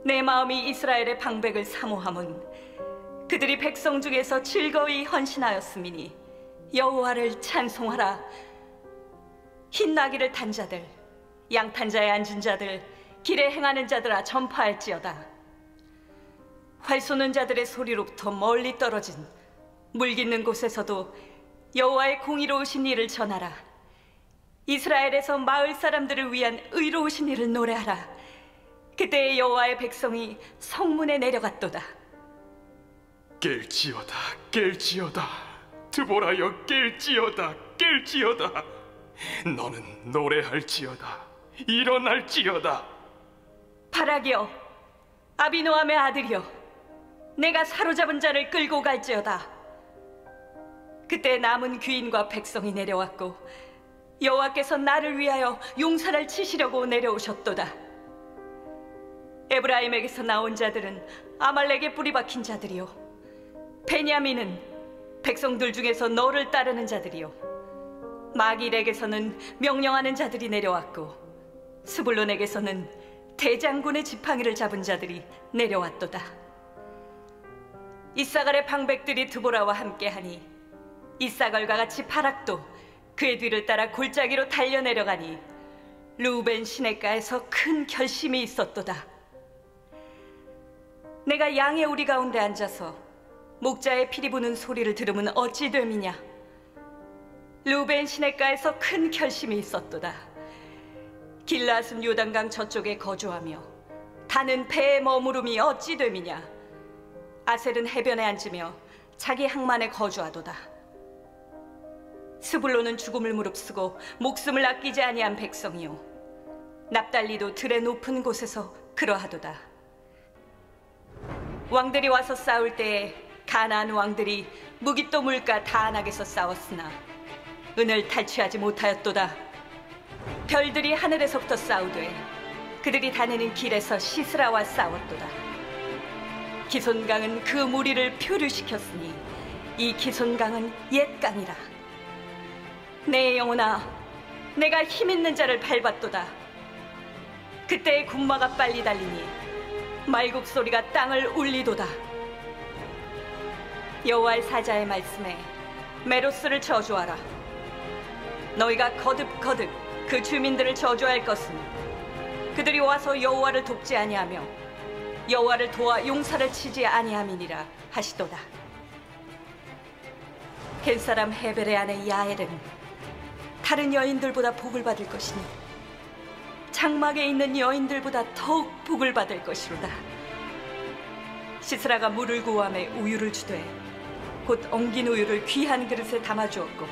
내 마음이 이스라엘의 방백을 사모함은 그들이 백성 중에서 즐거이 헌신하였음이니 여호와를 찬송하라. 흰 나귀를 탄 자들, 양탄 자에 앉은 자들, 길에 행하는 자들아 전파할지어다. 활 쏘는 자들의 소리로부터 멀리 떨어진 물 깃는 곳에서도 여호와의 공의로우신 일을 전하라. 이스라엘에서 마을 사람들을 위한 의로우신 일을 노래하라. 그때의 여호와의 백성이 성문에 내려갔도다. 깰지어다, 깰지어다. 드보라여, 깰지어다, 깰지어다. 너는 노래할지어다, 일어날지어다. 바락이여, 아비노함의 아들이여, 내가 사로잡은 자를 끌고 갈지어다. 그때 남은 귀인과 백성이 내려왔고 여호와께서 나를 위하여 용사를 치시려고 내려오셨도다. 에브라임에게서 나온 자들은 아말렉에 뿌리 박힌 자들이요 베냐민은 백성들 중에서 너를 따르는 자들이요 마길에게서는 명령하는 자들이 내려왔고 스불론에게서는 대장군의 지팡이를 잡은 자들이 내려왔도다. 이사갈의 방백들이 드보라와 함께하니 이사갈과 같이 바락도 그의 뒤를 따라 골짜기로 달려내려가니 르우벤 시냇가에서 큰 결심이 있었도다. 내가 양의 우리 가운데 앉아서 목자의 피리 부는 소리를 들으면 어찌 됨이냐. 르우벤 시냇가에서 큰 결심이 있었도다. 길라앗은 요단강 저쪽에 거주하며 다는 배에 머무름이 어찌 됨이냐. 아셀은 해변에 앉으며 자기 항만에 거주하도다. 스불론은 죽음을 무릅쓰고 목숨을 아끼지 아니한 백성이요 납달리도 들의 높은 곳에서 그러하도다. 왕들이 와서 싸울 때에 가나안 왕들이 무깃도 물가 다안악에서 싸웠으나 은을 탈취하지 못하였도다. 별들이 하늘에서부터 싸우되 그들이 다니는 길에서 시스라와 싸웠도다. 기손강은 그 무리를 표류시켰으니 이 기손강은 옛 강이라. 내 영혼아, 내가 힘있는 자를 밟았도다. 그때의 군마가 빨리 달리니 말굽 소리가 땅을 울리도다. 여호와의 사자의 말씀에 메로스를 저주하라. 너희가 거듭거듭 그 주민들을 저주할 것은 그들이 와서 여호와를 돕지 아니하며 여호와를 도와 용사를 치지 아니함이니라 하시도다. 겐사람 헤벨의 아내 야엘은 다른 여인들보다 복을 받을 것이니 장막에 있는 여인들보다 더욱 복을 받을 것이로다. 시스라가 물을 구함에 우유를 주되 곧 엉긴 우유를 귀한 그릇에 담아주었고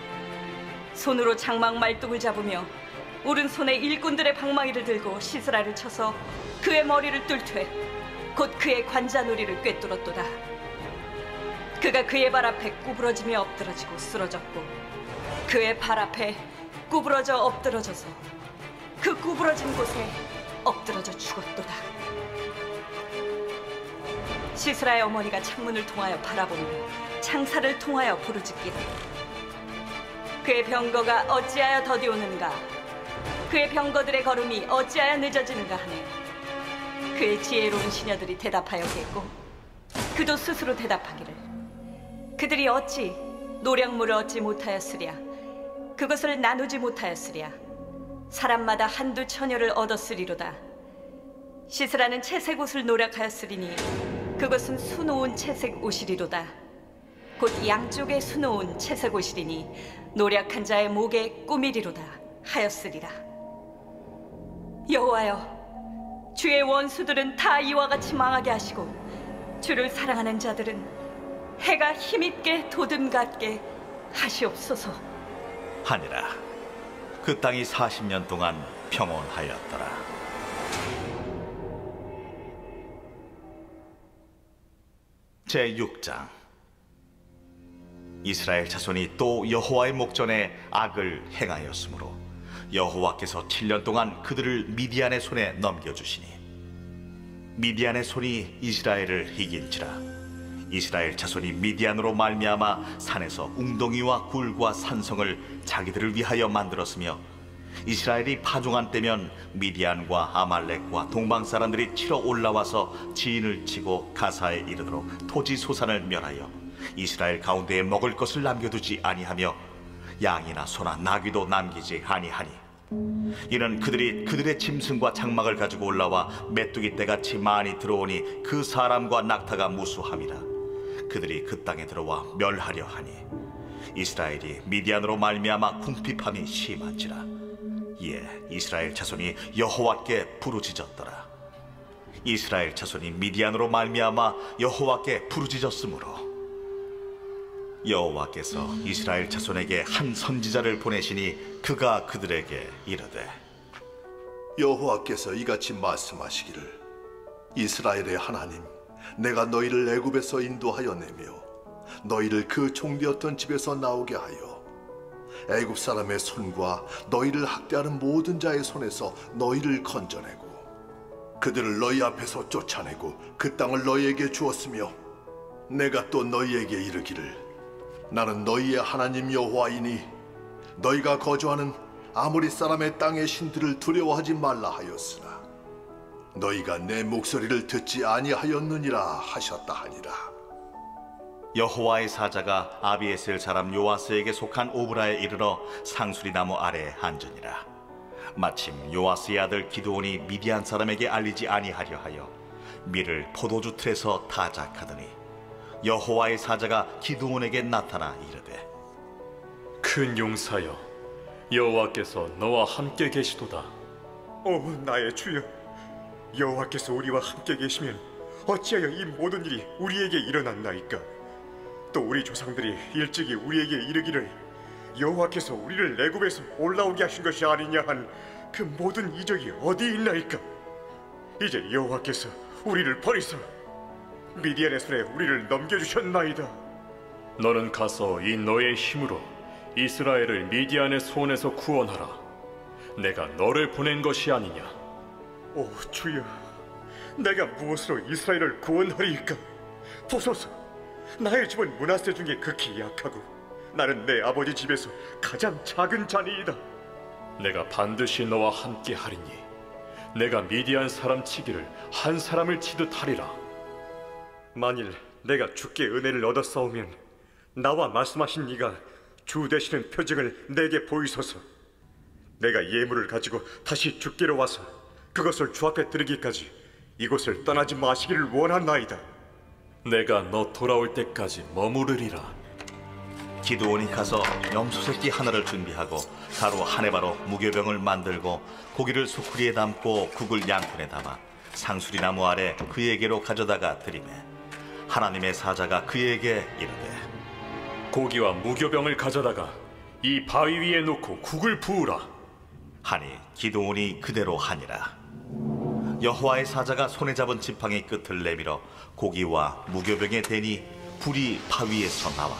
손으로 장막 말뚝을 잡으며 오른손에 일꾼들의 방망이를 들고 시스라를 쳐서 그의 머리를 뚫되 곧 그의 관자놀이를 꿰뚫었도다. 그가 그의 발 앞에 구부러지며 엎드러지고 쓰러졌고 그의 발 앞에 구부러져 엎드러져서 그 구부러진 곳에 엎드러져 죽었도다. 시스라의 어머니가 창문을 통하여 바라보며 창살을 통하여 부르짖기를 그의 병거가 어찌하여 더디오는가, 그의 병거들의 걸음이 어찌하여 늦어지는가 하네. 그의 지혜로운 시녀들이 대답하였겠고 그도 스스로 대답하기를 그들이 어찌 노량물을 얻지 못하였으랴 그것을 나누지 못하였으랴 사람마다 한두 처녀를 얻었으리로다 시스라는 채색 옷을 노력하였으리니 그것은 수놓은 채색 옷이리로다 곧 양쪽에 수놓은 채색 옷이리니 노력한 자의 목에 꾸미리로다 하였으리라 여호와여 주의 원수들은 다 이와 같이 망하게 하시고 주를 사랑하는 자들은 해가 힘있게 도듬같게 하시옵소서 하니라. 그 땅이 40년 동안 평온하였더라. 제6장. 이스라엘 자손이 또 여호와의 목전에 악을 행하였으므로 여호와께서 7년 동안 그들을 미디안의 손에 넘겨주시니 미디안의 손이 이스라엘을 이긴지라. 이스라엘 자손이 미디안으로 말미암아 산에서 웅덩이와 굴과 산성을 자기들을 위하여 만들었으며 이스라엘이 파종한 때면 미디안과 아말렉과 동방 사람들이 치러 올라와서 지인을 치고 가사에 이르도록 토지 소산을 멸하여 이스라엘 가운데에 먹을 것을 남겨두지 아니하며 양이나 소나 나귀도 남기지 아니하니 이는 그들이 그들의 짐승과 장막을 가지고 올라와 메뚜기 떼같이 많이 들어오니 그 사람과 낙타가 무수함이라. 그들이 그 땅에 들어와 멸하려 하니 이스라엘이 미디안으로 말미암아 궁핍함이 심한지라. 이에 이스라엘 자손이 여호와께 부르짖었더라. 이스라엘 자손이 미디안으로 말미암아 여호와께 부르짖었으므로 여호와께서 이스라엘 자손에게 한 선지자를 보내시니 그가 그들에게 이르되 여호와께서 이같이 말씀하시기를 이스라엘의 하나님 내가 너희를 애굽에서 인도하여 내며 너희를 그 종되었던 집에서 나오게 하여 애굽 사람의 손과 너희를 학대하는 모든 자의 손에서 너희를 건져내고 그들을 너희 앞에서 쫓아내고 그 땅을 너희에게 주었으며 내가 또 너희에게 이르기를 나는 너희의 하나님 여호와이니 너희가 거주하는 아모리 사람의 땅의 신들을 두려워하지 말라 하였으나 너희가 내 목소리를 듣지 아니하였느니라 하셨다 하니라. 여호와의 사자가 아비에셀 사람 요아스에게 속한 오브라에 이르러 상수리 나무 아래에 앉으니라. 마침 요아스의 아들 기드온이 미디안 사람에게 알리지 아니하려 하여 밀을 포도주 틀에서 타작하더니 여호와의 사자가 기드온에게 나타나 이르되 큰 용사여 여호와께서 너와 함께 계시도다. 나의 주여, 여호와께서 우리와 함께 계시면 어찌하여 이 모든 일이 우리에게 일어났나이까? 또 우리 조상들이 일찍이 우리에게 이르기를 여호와께서 우리를 애굽에서 올라오게 하신 것이 아니냐 한 그 모든 이적이 어디 있나이까? 이제 여호와께서 우리를 버리사 미디안의 손에 우리를 넘겨주셨나이다. 너는 가서 이 너의 힘으로 이스라엘을 미디안의 손에서 구원하라. 내가 너를 보낸 것이 아니냐. 주여, 내가 무엇으로 이스라엘을 구원하리이까? 보소서, 나의 집은 므낫세 중에 극히 약하고 나는 내 아버지 집에서 가장 작은 자니이다. 내가 반드시 너와 함께 하리니 내가 미디안 사람 치기를 한 사람을 치듯 하리라. 만일 내가 주께 은혜를 얻었사오면 나와 말씀하신 이가 주 되시는 표징을 내게 보이소서. 내가 예물을 가지고 다시 주께로 와서 그것을 주 앞에 드리기까지 이곳을 떠나지 마시기를 원하나이다. 내가 너 돌아올 때까지 머무르리라. 기드온이 가서 염소 새끼 하나를 준비하고 가루 한 해바로 무교병을 만들고 고기를 소쿠리에 담고 국을 양푼에 담아 상수리 나무 아래 그에게로 가져다가 드리매 하나님의 사자가 그에게 이르되 고기와 무교병을 가져다가 이 바위 위에 놓고 국을 부으라 하니 기드온이 그대로 하니라. 여호와의 사자가 손에 잡은 지팡이 끝을 내밀어 고기와 무교병에 대니 불이 바위에서 나와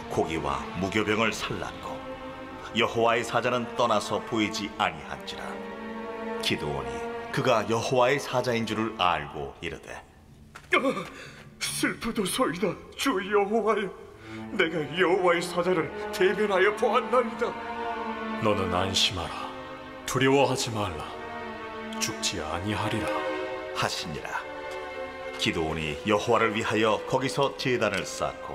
고기와 무교병을 살랐고 여호와의 사자는 떠나서 보이지 아니한지라. 기드온이 그가 여호와의 사자인 줄을 알고 이르되 슬프도소이다. 주 여호와여, 내가 여호와의 사자를 대면하여 보았나이다. 너는 안심하라. 두려워하지 말라. 죽지 아니하리라. 하시니라. 기드온이 여호와를 위하여 거기서 제단을 쌓고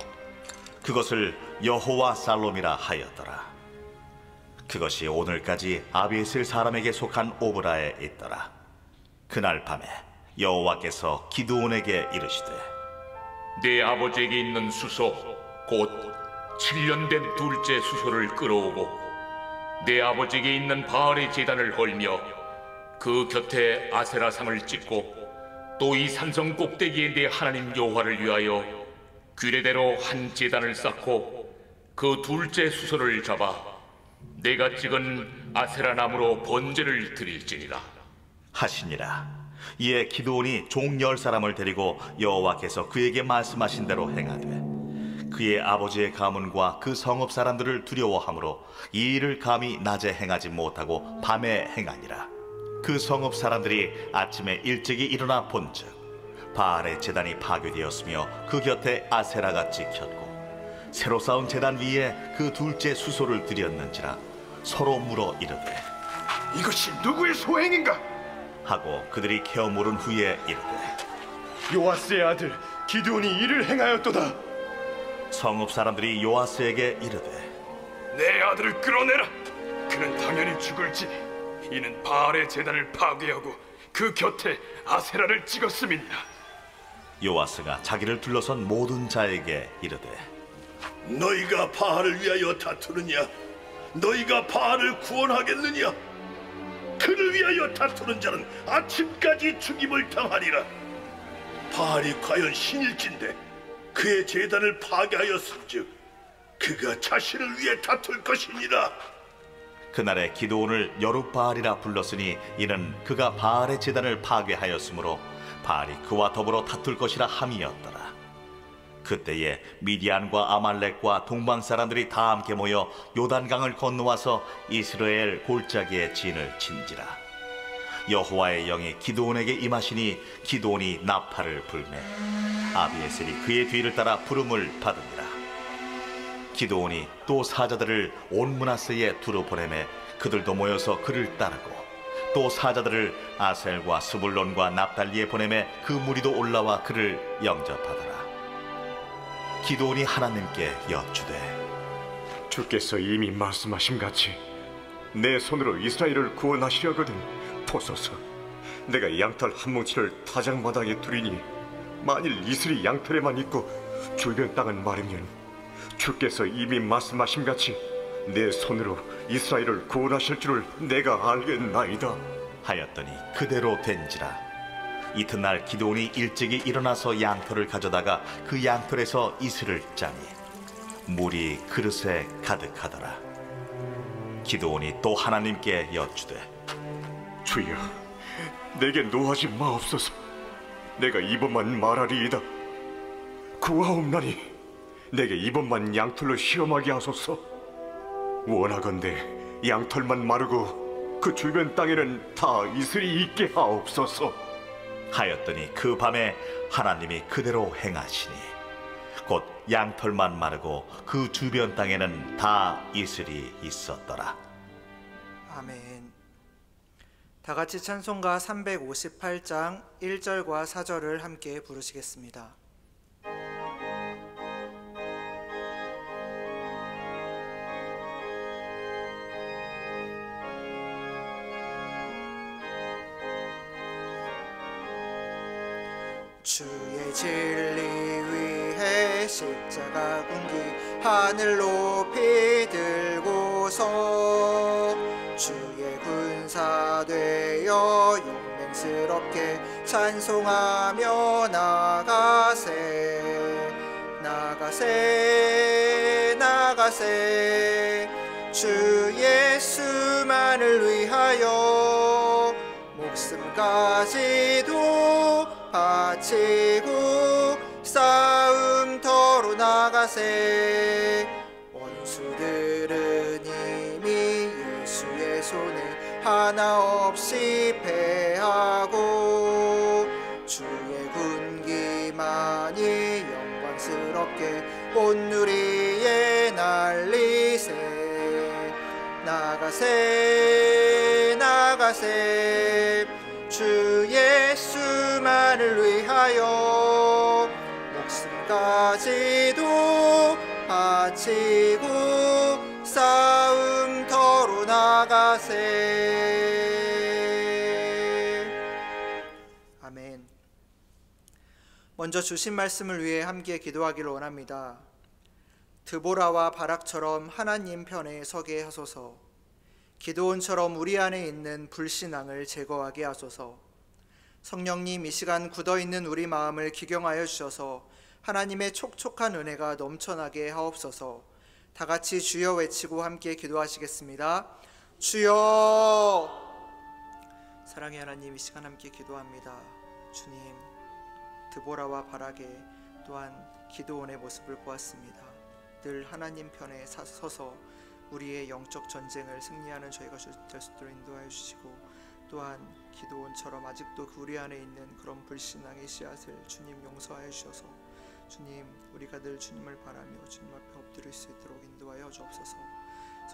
그것을 여호와 살롬이라 하였더라. 그것이 오늘까지 아비에셀 사람에게 속한 오브라에 있더라. 그날 밤에 여호와께서 기드온에게 이르시되 내 아버지에게 있는 수소 곧 7년 된 둘째 수소를 끌어오고 내 아버지에게 있는 바알의 제단을 헐며 그 곁에 아세라상을 찍고 또 이 산성 꼭대기에 내 하나님 여호와를 위하여 규례대로 한 제단을 쌓고 그 둘째 수소를 잡아 내가 찍은 아세라 나무로 번제를 드릴지니라 하시니라. 이에 기드온이 종 10사람을 데리고 여호와께서 그에게 말씀하신 대로 행하되 그의 아버지의 가문과 그 성읍 사람들을 두려워하므로 이 일을 감히 낮에 행하지 못하고 밤에 행하니라. 그 성읍 사람들이 아침에 일찍이 일어나 본즉 바알의 제단이 파괴되었으며 그 곁에 아세라가 찍혔고 새로 쌓은 제단 위에 그 둘째 수소를 드렸는지라 서로 물어 이르되 이것이 누구의 소행인가? 하고 그들이 캐어 물은 후에 이르되 요아스의 아들 기드온이 이를 행하였도다. 성읍 사람들이 요아스에게 이르되 내 아들을 끌어내라. 그는 당연히 죽을지. 이는 바알의 제단을 파괴하고 그 곁에 아세라를 찍었음이니라. 요아스가 자기를 둘러선 모든 자에게 이르되 너희가 바알을 위하여 다투느냐? 너희가 바알을 구원하겠느냐? 그를 위하여 다투는 자는 아침까지 죽임을 당하리라. 바알이 과연 신일진데 그의 제단을 파괴하였은즉 그가 자신을 위해 다툴 것이니라. 그날에 기드온을 여룻바알이라 불렀으니 이는 그가 바알의 제단을 파괴하였으므로 바알이 그와 더불어 다툴 것이라 함이었더라. 그때에 미디안과 아말렉과 동방 사람들이 다 함께 모여 요단강을 건너와서 이스라엘 골짜기에 진을 친지라. 여호와의 영이 기드온에게 임하시니 기드온이 나팔을 불매 아비에셀이 그의 뒤를 따라 부름을 받으니라. 기드온이 또 사자들을 온 므낫세에 두루 보내매 그들도 모여서 그를 따르고 또 사자들을 아셀과 스불론과 납달리에 보내매 그 무리도 올라와 그를 영접하더라. 기드온이 하나님께 여쭈되 주께서 이미 말씀하신 같이 내 손으로 이스라엘을 구원하시려거든 보소서. 내가 양털 한 뭉치를 타작마당에 두리니 만일 이슬이 양털에만 있고 주변 땅은 마르면 주께서 이미 말씀하신 같이 내 손으로 이스라엘을 구원하실 줄을 내가 알겠나이다 하였더니 그대로 된지라. 이튿날 기드온이 일찍이 일어나서 양털을 가져다가 그 양털에서 이슬을 짜니 물이 그릇에 가득하더라. 기드온이 또 하나님께 여쭈되 주여 내게 노하지 마옵소서. 내가 이번만 말하리이다. 구하옵나니 내게 이번만 양털로 시험하게 하소서. 원하건대 양털만 마르고 그 주변 땅에는 다 이슬이 있게 하옵소서 하였더니 그 밤에 하나님이 그대로 행하시니 곧 양털만 마르고 그 주변 땅에는 다 이슬이 있었더라. 아멘. 다 같이 찬송가 358장 1절과 4절을 함께 부르시겠습니다. 주의 진리 위해 십자가 군기 하늘 높이 들고서 주의 군사 되어 용맹스럽게 찬송하며 나가세 나가세 나가세 주 예수만을 위하여 목숨까지도 바치고 싸움터로 나가세 원수들은 이미 예수의 손에 하나 없이 패하고 주의 군기만이 영광스럽게 온 누리에 날리세 나가세 나가세 주 주 예수만을 위하여 목숨까지도 바치고 싸움터로 나가세. 아멘. 먼저 주신 말씀을 위해 함께 기도하기를 원합니다. 드보라와 바락처럼 하나님 편에 서게 하소서. 기드온처럼 우리 안에 있는 불신앙을 제거하게 하소서. 성령님, 이 시간 굳어있는 우리 마음을 기경하여 주셔서 하나님의 촉촉한 은혜가 넘쳐나게 하옵소서. 다 같이 주여 외치고 함께 기도하시겠습니다. 주여. 사랑의 하나님, 이 시간 함께 기도합니다. 주님, 드보라와 바락의 또한 기드온의 모습을 보았습니다. 늘 하나님 편에 서서 우리의 영적 전쟁을 승리하는 저희가 될 수 있도록 인도하여 주시고, 또한 기드온처럼 아직도 우리 안에 있는 그런 불신앙의 씨앗을 주님 용서하여 주셔서 주님, 우리가 늘 주님을 바라며 주님 앞에 엎드릴 수 있도록 인도하여 주옵소서.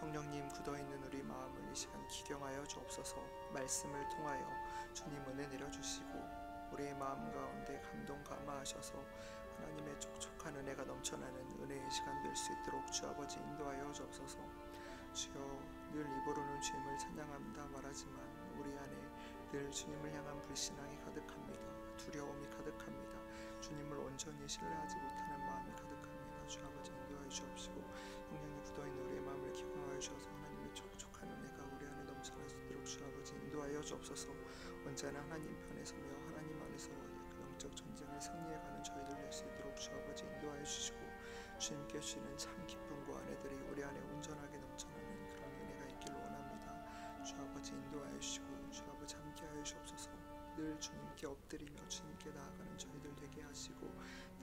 성령님, 굳어있는 우리 마음을 이 시간 기경하여 주옵소서. 말씀을 통하여 주님 은혜 내려주시고 우리의 마음 가운데 감동 감화하셔서 하나님의 촉촉한 은혜가 넘쳐나는 은혜의 시간 될 수 있도록 주 아버지 인도하여 주옵소서. 주여, 늘 입으로는 주님을 찬양합니다 말하지만 우리 안에 늘 주님을 향한 불신앙이 가득합니다. 두려움이 가득합니다. 주님을 온전히 신뢰하지 못하는 마음이 가득합니다. 주 아버지 인도하여 주옵시고 성령님, 굳어있는 우리의 마음을 기경하여 주셔서 하나님의 촉촉한 은혜가 우리 안에 넘쳐날 수 있도록 주 아버지 인도하여 주옵소서. 언제나 하나님 편에 서며 하나님 안에서 영적 전쟁을 승리해가는 저희들 될 수 있도록 주 아버지 인도하여 주시고, 주님께 주시는 참 기쁨과 은혜들이 우리 안에 온전하게 넘쳐나는 그런 은혜가 있기를 원합니다. 주 아버지 인도하여 주시고 주 아버지 함께하여 주옵소서. 늘 주님께 엎드리며 주님께 나아가는 저희들 되게 하시고,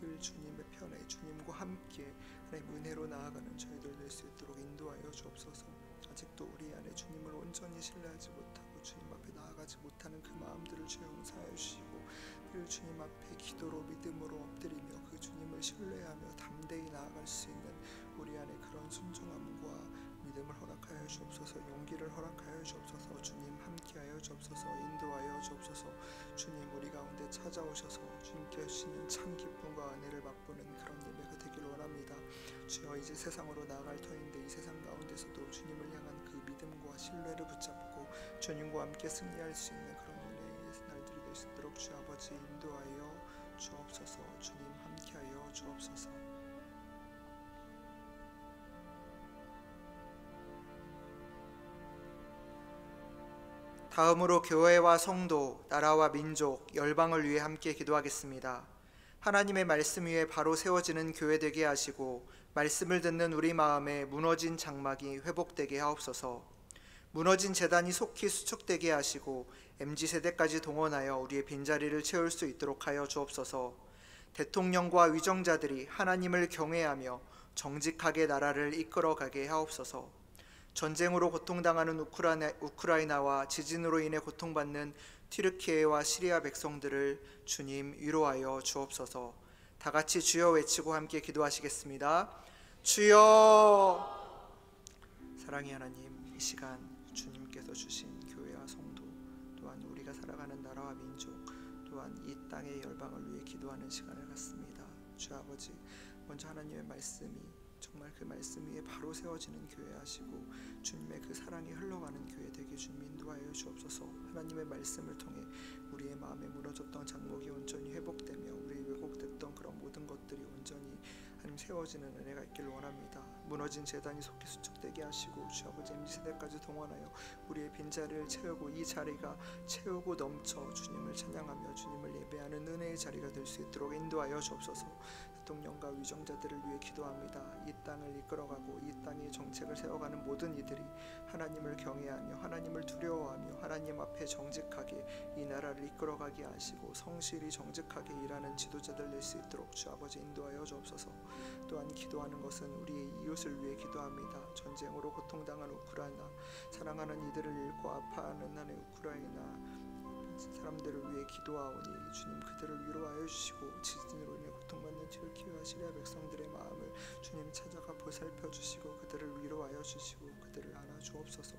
늘 주님의 편에 주님과 함께 하나님 은혜로 나아가는 저희들 될 수 있도록 인도하여 주옵소서. 아직도 우리 안에 주님을 온전히 신뢰하지 못하고 주님 앞에 나아가지 못하는 그 마음들을 주 용서하여 주시고, 늘 주님 앞에 기도로 믿음으로 엎드리며 그 주님을 신뢰하며 담대히 나아갈 수 있는 우리 안에 그런 순종함과 믿음을 허락하여 주옵소서. 용기를 허락하여 주옵소서. 주님 함께하여 주옵소서. 인도하여 주옵소서. 주님, 우리 가운데 찾아오셔서 주님께 주시는 참 기쁨과 은혜를 맛보는 그런 예배가 되기를 원합니다. 주여, 이제 세상으로 나아갈 터인데 이 세상 가운데서도 주님을 향한 그 믿음과 신뢰를 붙잡고 주님과 함께 승리할 수 있는 그런 은혜의 날들이 될 수 있도록 주 아버지 인도하여 주옵소서. 주님 함께하여 주옵소서. 다음으로 교회와 성도, 나라와 민족, 열방을 위해 함께 기도하겠습니다. 하나님의 말씀 위에 바로 세워지는 교회 되게 하시고, 말씀을 듣는 우리 마음에 무너진 장막이 회복되게 하옵소서. 무너진 제단이 속히 수축되게 하시고 MZ세대까지 동원하여 우리의 빈자리를 채울 수 있도록 하여 주옵소서. 대통령과 위정자들이 하나님을 경외하며 정직하게 나라를 이끌어가게 하옵소서. 전쟁으로 고통당하는 우크라이나와 지진으로 인해 고통받는 튀르키예와 시리아 백성들을 주님 위로하여 주옵소서. 다 같이 주여 외치고 함께 기도하시겠습니다. 주여. 사랑의 하나님, 이 시간 주님께서 주신 교회와 성도, 또한 우리가 살아가는 나라와 민족, 또한 이 땅의 열방을 위해 기도하는 시간을 갖습니다. 주 아버지, 먼저 하나님의 말씀이 정말 그 말씀 위에 바로 세워지는 교회 하시고 주님의 그 사랑이 흘러가는 교회 되게 주님 인도하여 주옵소서. 하나님의 말씀을 통해 우리의 마음에 무너졌던 장목이 온전히 회복되며 우리 왜곡됐던 그런 모든 것들이 온전히 하나님 세워지는 은혜가 있기를 원합니다. 무너진 제단이 속히 수축되게 하시고 주 아버지 MZ세대까지 동원하여 우리의 빈자리를 채우고 이 자리가 채우고 넘쳐 주님을 찬양하며 주님을 예배하는 은혜의 자리가 될 수 있도록 인도하여 주옵소서. 대통령과 위정자들을 위해 기도합니다. 이 땅을 이끌어가고 이 땅의 정책을 세워가는 모든 이들이 하나님을 경외하며 하나님을 두려워하며 하나님 앞에 정직하게 이 나라를 이끌어가게 하시고 성실히 정직하게 일하는 지도자들 낼 수 있도록 주 아버지 인도하여 주옵소서. 또한 기도하는 것은 우리의 이웃을 위해 기도합니다. 전쟁으로 고통당한 우크라이나, 사랑하는 이들을 잃고 아파하는 나의 우크라이나 사람들을 위해 기도하오니 주님 그들을 위로하여 주시고 지진으로 인해 고통받는 튀르키예와 시리아 백성들의 마음을 주님 찾아가 보살펴 주시고 그들을 위로하여 주시고 그들을 안아주옵소서.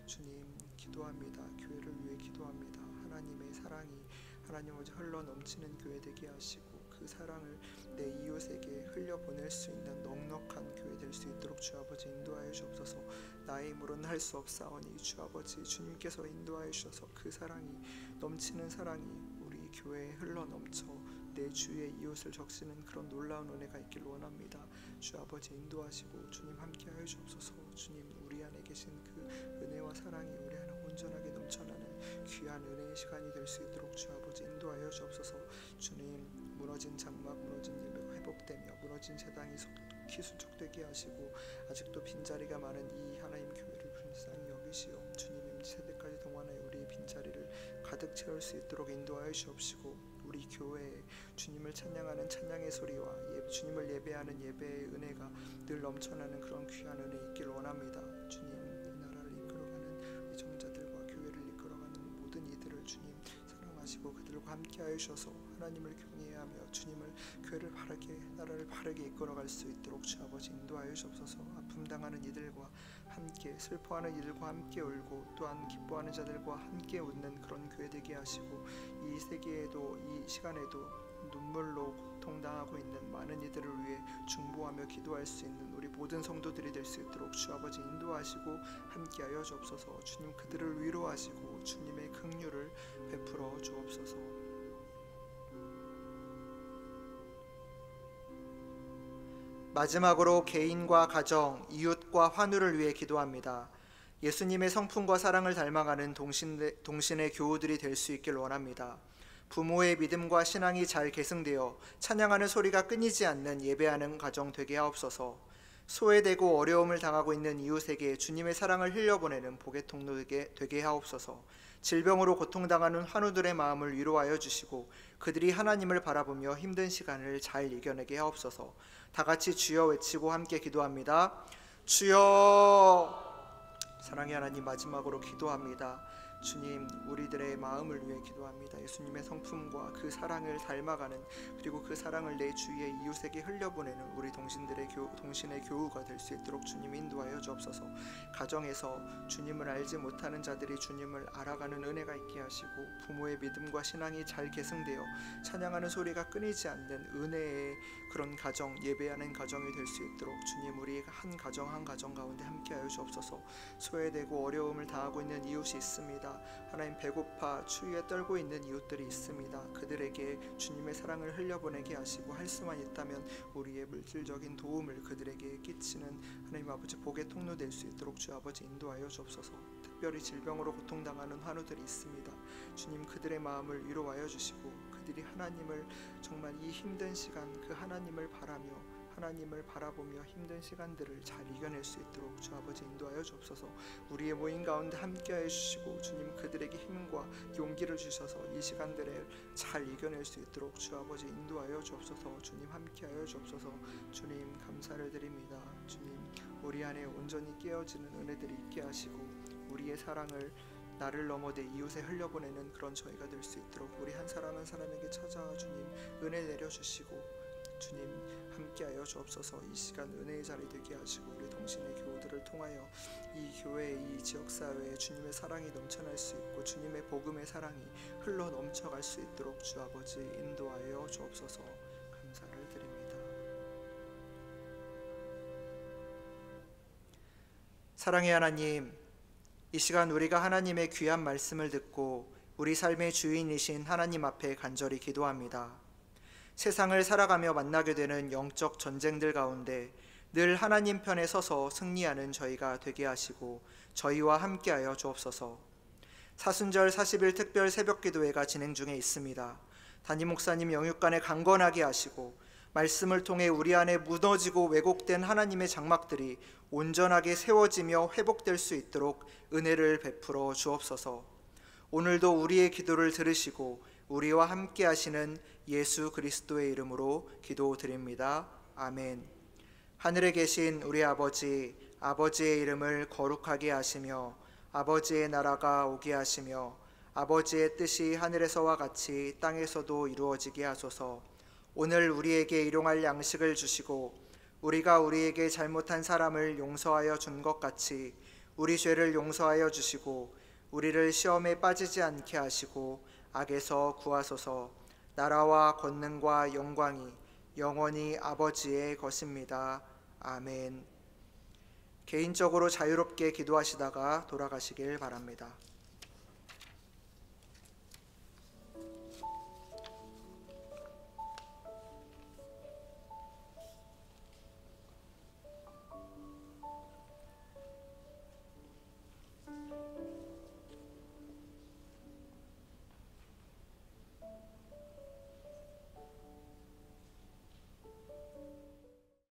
주님 기도합니다. 교회를 위해 기도합니다. 하나님의 사랑이 하나님 아버지 흘러 넘치는 교회 되게 하시고 그 사랑을 내 이웃에게 흘려보낼 수 있는 넉넉한 교회 될 수 있도록 주 아버지 인도하여 주옵소서. 나의 힘으로는 할 수 없사오니 주 아버지 주님께서 인도하여 주셔서 그 사랑이 넘치는 사랑이 우리 교회에 흘러 넘쳐 내 주위의 이웃을 적시는 그런 놀라운 은혜가 있길 원합니다. 주 아버지 인도하시고 주님 함께하여 주옵소서. 주님 우리 안에 계신 그 은혜와 사랑이 우리 안에 온전하게 넘쳐나는 귀한 은혜의 시간이 될 수 있도록 주 아버지 인도하여 주옵소서. 주님 무너진 장막, 무너진 예배가 회복되며 무너진 제당이 속히 수축되게 하시고 아직도 빈자리가 많은 이 하나님 교회를 불쌍히 여기시오. 주님 세대까지 동원하여 우리의 빈자리를 가득 채울 수 있도록 인도하여 주옵시고 우리 교회에 주님을 찬양하는 찬양의 소리와 주님을 예배하는 예배의 은혜가 늘 넘쳐나는 그런 귀한 은혜 있길 원합니다. 주님 이 나라를 이끌어가는 정자들과 교회를 이끌어가는 모든 이들을 주님 사랑하시고 그들과 함께하여 주셔서 하나님을 경외하며 주님을 교회를 바르게 나라를 바르게 이끌어갈 수 있도록 주 아버지 인도하여 주옵소서. 아픔 당하는 이들과 함께 슬퍼하는 이들과 함께 울고 또한 기뻐하는 자들과 함께 웃는 그런 교회 되게 하시고 이 세계에도 이 시간에도 눈물로 고통당하고 있는 많은 이들을 위해 중보하며 기도할 수 있는 우리 모든 성도들이 될 수 있도록 주 아버지 인도하시고 함께하여 주옵소서. 주님 그들을 위로하시고 주님의 긍휼을 베풀어 주옵소서. 마지막으로 개인과 가정, 이웃과 환우를 위해 기도합니다. 예수님의 성품과 사랑을 닮아가는 동신의 교우들이 될 수 있길 원합니다. 부모의 믿음과 신앙이 잘 계승되어 찬양하는 소리가 끊이지 않는 예배하는 가정 되게 하옵소서. 소외되고 어려움을 당하고 있는 이웃에게 주님의 사랑을 흘려보내는 복의 통로 되게 하옵소서. 질병으로 고통당하는 환우들의 마음을 위로하여 주시고 그들이 하나님을 바라보며 힘든 시간을 잘 이겨내게 하옵소서. 다 같이 주여 외치고 함께 기도합니다. 주여. 사랑의 하나님 마지막으로 기도합니다. 주님 우리들의 마음을 위해 기도합니다. 예수님의 성품과 그 사랑을 닮아가는 그리고 그 사랑을 내 주위의 이웃에게 흘려보내는 우리 동신의 교우가 될 수 있도록 주님 인도하여 주옵소서. 가정에서 주님을 알지 못하는 자들이 주님을 알아가는 은혜가 있게 하시고 부모의 믿음과 신앙이 잘 계승되어 찬양하는 소리가 끊이지 않는 은혜의 그런 가정, 예배하는 가정이 될 수 있도록 주님 우리 한 가정 한 가정 가운데 함께하여 주옵소서. 소외되고 어려움을 당하고 있는 이웃이 있습니다. 하나님 배고파 추위에 떨고 있는 이웃들이 있습니다. 그들에게 주님의 사랑을 흘려보내게 하시고 할 수만 있다면 우리의 물질적인 도움을 그들에게 끼치는 하나님 아버지 복의 통로 될 수 있도록 주 아버지 인도하여 주옵소서. 특별히 질병으로 고통당하는 환우들이 있습니다. 주님 그들의 마음을 위로하여 주시고 그들이 하나님을 정말 이 힘든 시간 그 하나님을 바라며 하나님을 바라보며 힘든 시간들을 잘 이겨낼 수 있도록 주 아버지 인도하여 주옵소서. 우리의 모임 가운데 함께하여 주시고 주님 그들에게 힘과 용기를 주셔서 이 시간들을 잘 이겨낼 수 있도록 주 아버지 인도하여 주옵소서. 주님 함께하여 주옵소서. 주님 감사를 드립니다. 주님 우리 안에 온전히 깨어지는 은혜들이 있게 하시고 우리의 사랑을 나를 넘어 내 이웃에 흘려보내는 그런 저희가 될 수 있도록 우리 한 사람 한 사람에게 찾아와 주님 은혜 내려주시고 주님 함께하여 주옵소서. 이 시간 은혜의 자리 되게 하시고 우리 동신의 교우들을 통하여 이 교회 이 지역사회에 주님의 사랑이 넘쳐날 수 있고 주님의 복음의 사랑이 흘러 넘쳐갈 수 있도록 주 아버지 인도하여 주옵소서. 감사를 드립니다. 사랑의 하나님, 이 시간 우리가 하나님의 귀한 말씀을 듣고 우리 삶의 주인이신 하나님 앞에 간절히 기도합니다. 세상을 살아가며 만나게 되는 영적 전쟁들 가운데 늘 하나님 편에 서서 승리하는 저희가 되게 하시고 저희와 함께하여 주옵소서. 사순절 40일 특별 새벽기도회가 진행 중에 있습니다. 담임 목사님 영육간에 강건하게 하시고 말씀을 통해 우리 안에 무너지고 왜곡된 하나님의 장막들이 온전하게 세워지며 회복될 수 있도록 은혜를 베풀어 주옵소서. 오늘도 우리의 기도를 들으시고 우리와 함께 하시는 예수 그리스도의 이름으로 기도드립니다. 아멘. 하늘에 계신 우리 아버지, 아버지의 이름을 거룩하게 하시며 아버지의 나라가 오게 하시며 아버지의 뜻이 하늘에서와 같이 땅에서도 이루어지게 하소서. 오늘 우리에게 일용할 양식을 주시고 우리가 우리에게 잘못한 사람을 용서하여 준 것 같이 우리 죄를 용서하여 주시고 우리를 시험에 빠지지 않게 하시고 악에서 구하소서. 나라와 권능과 영광이 영원히 아버지의 것입니다. 아멘. 개인적으로 자유롭게 기도하시다가 돌아가시길 바랍니다.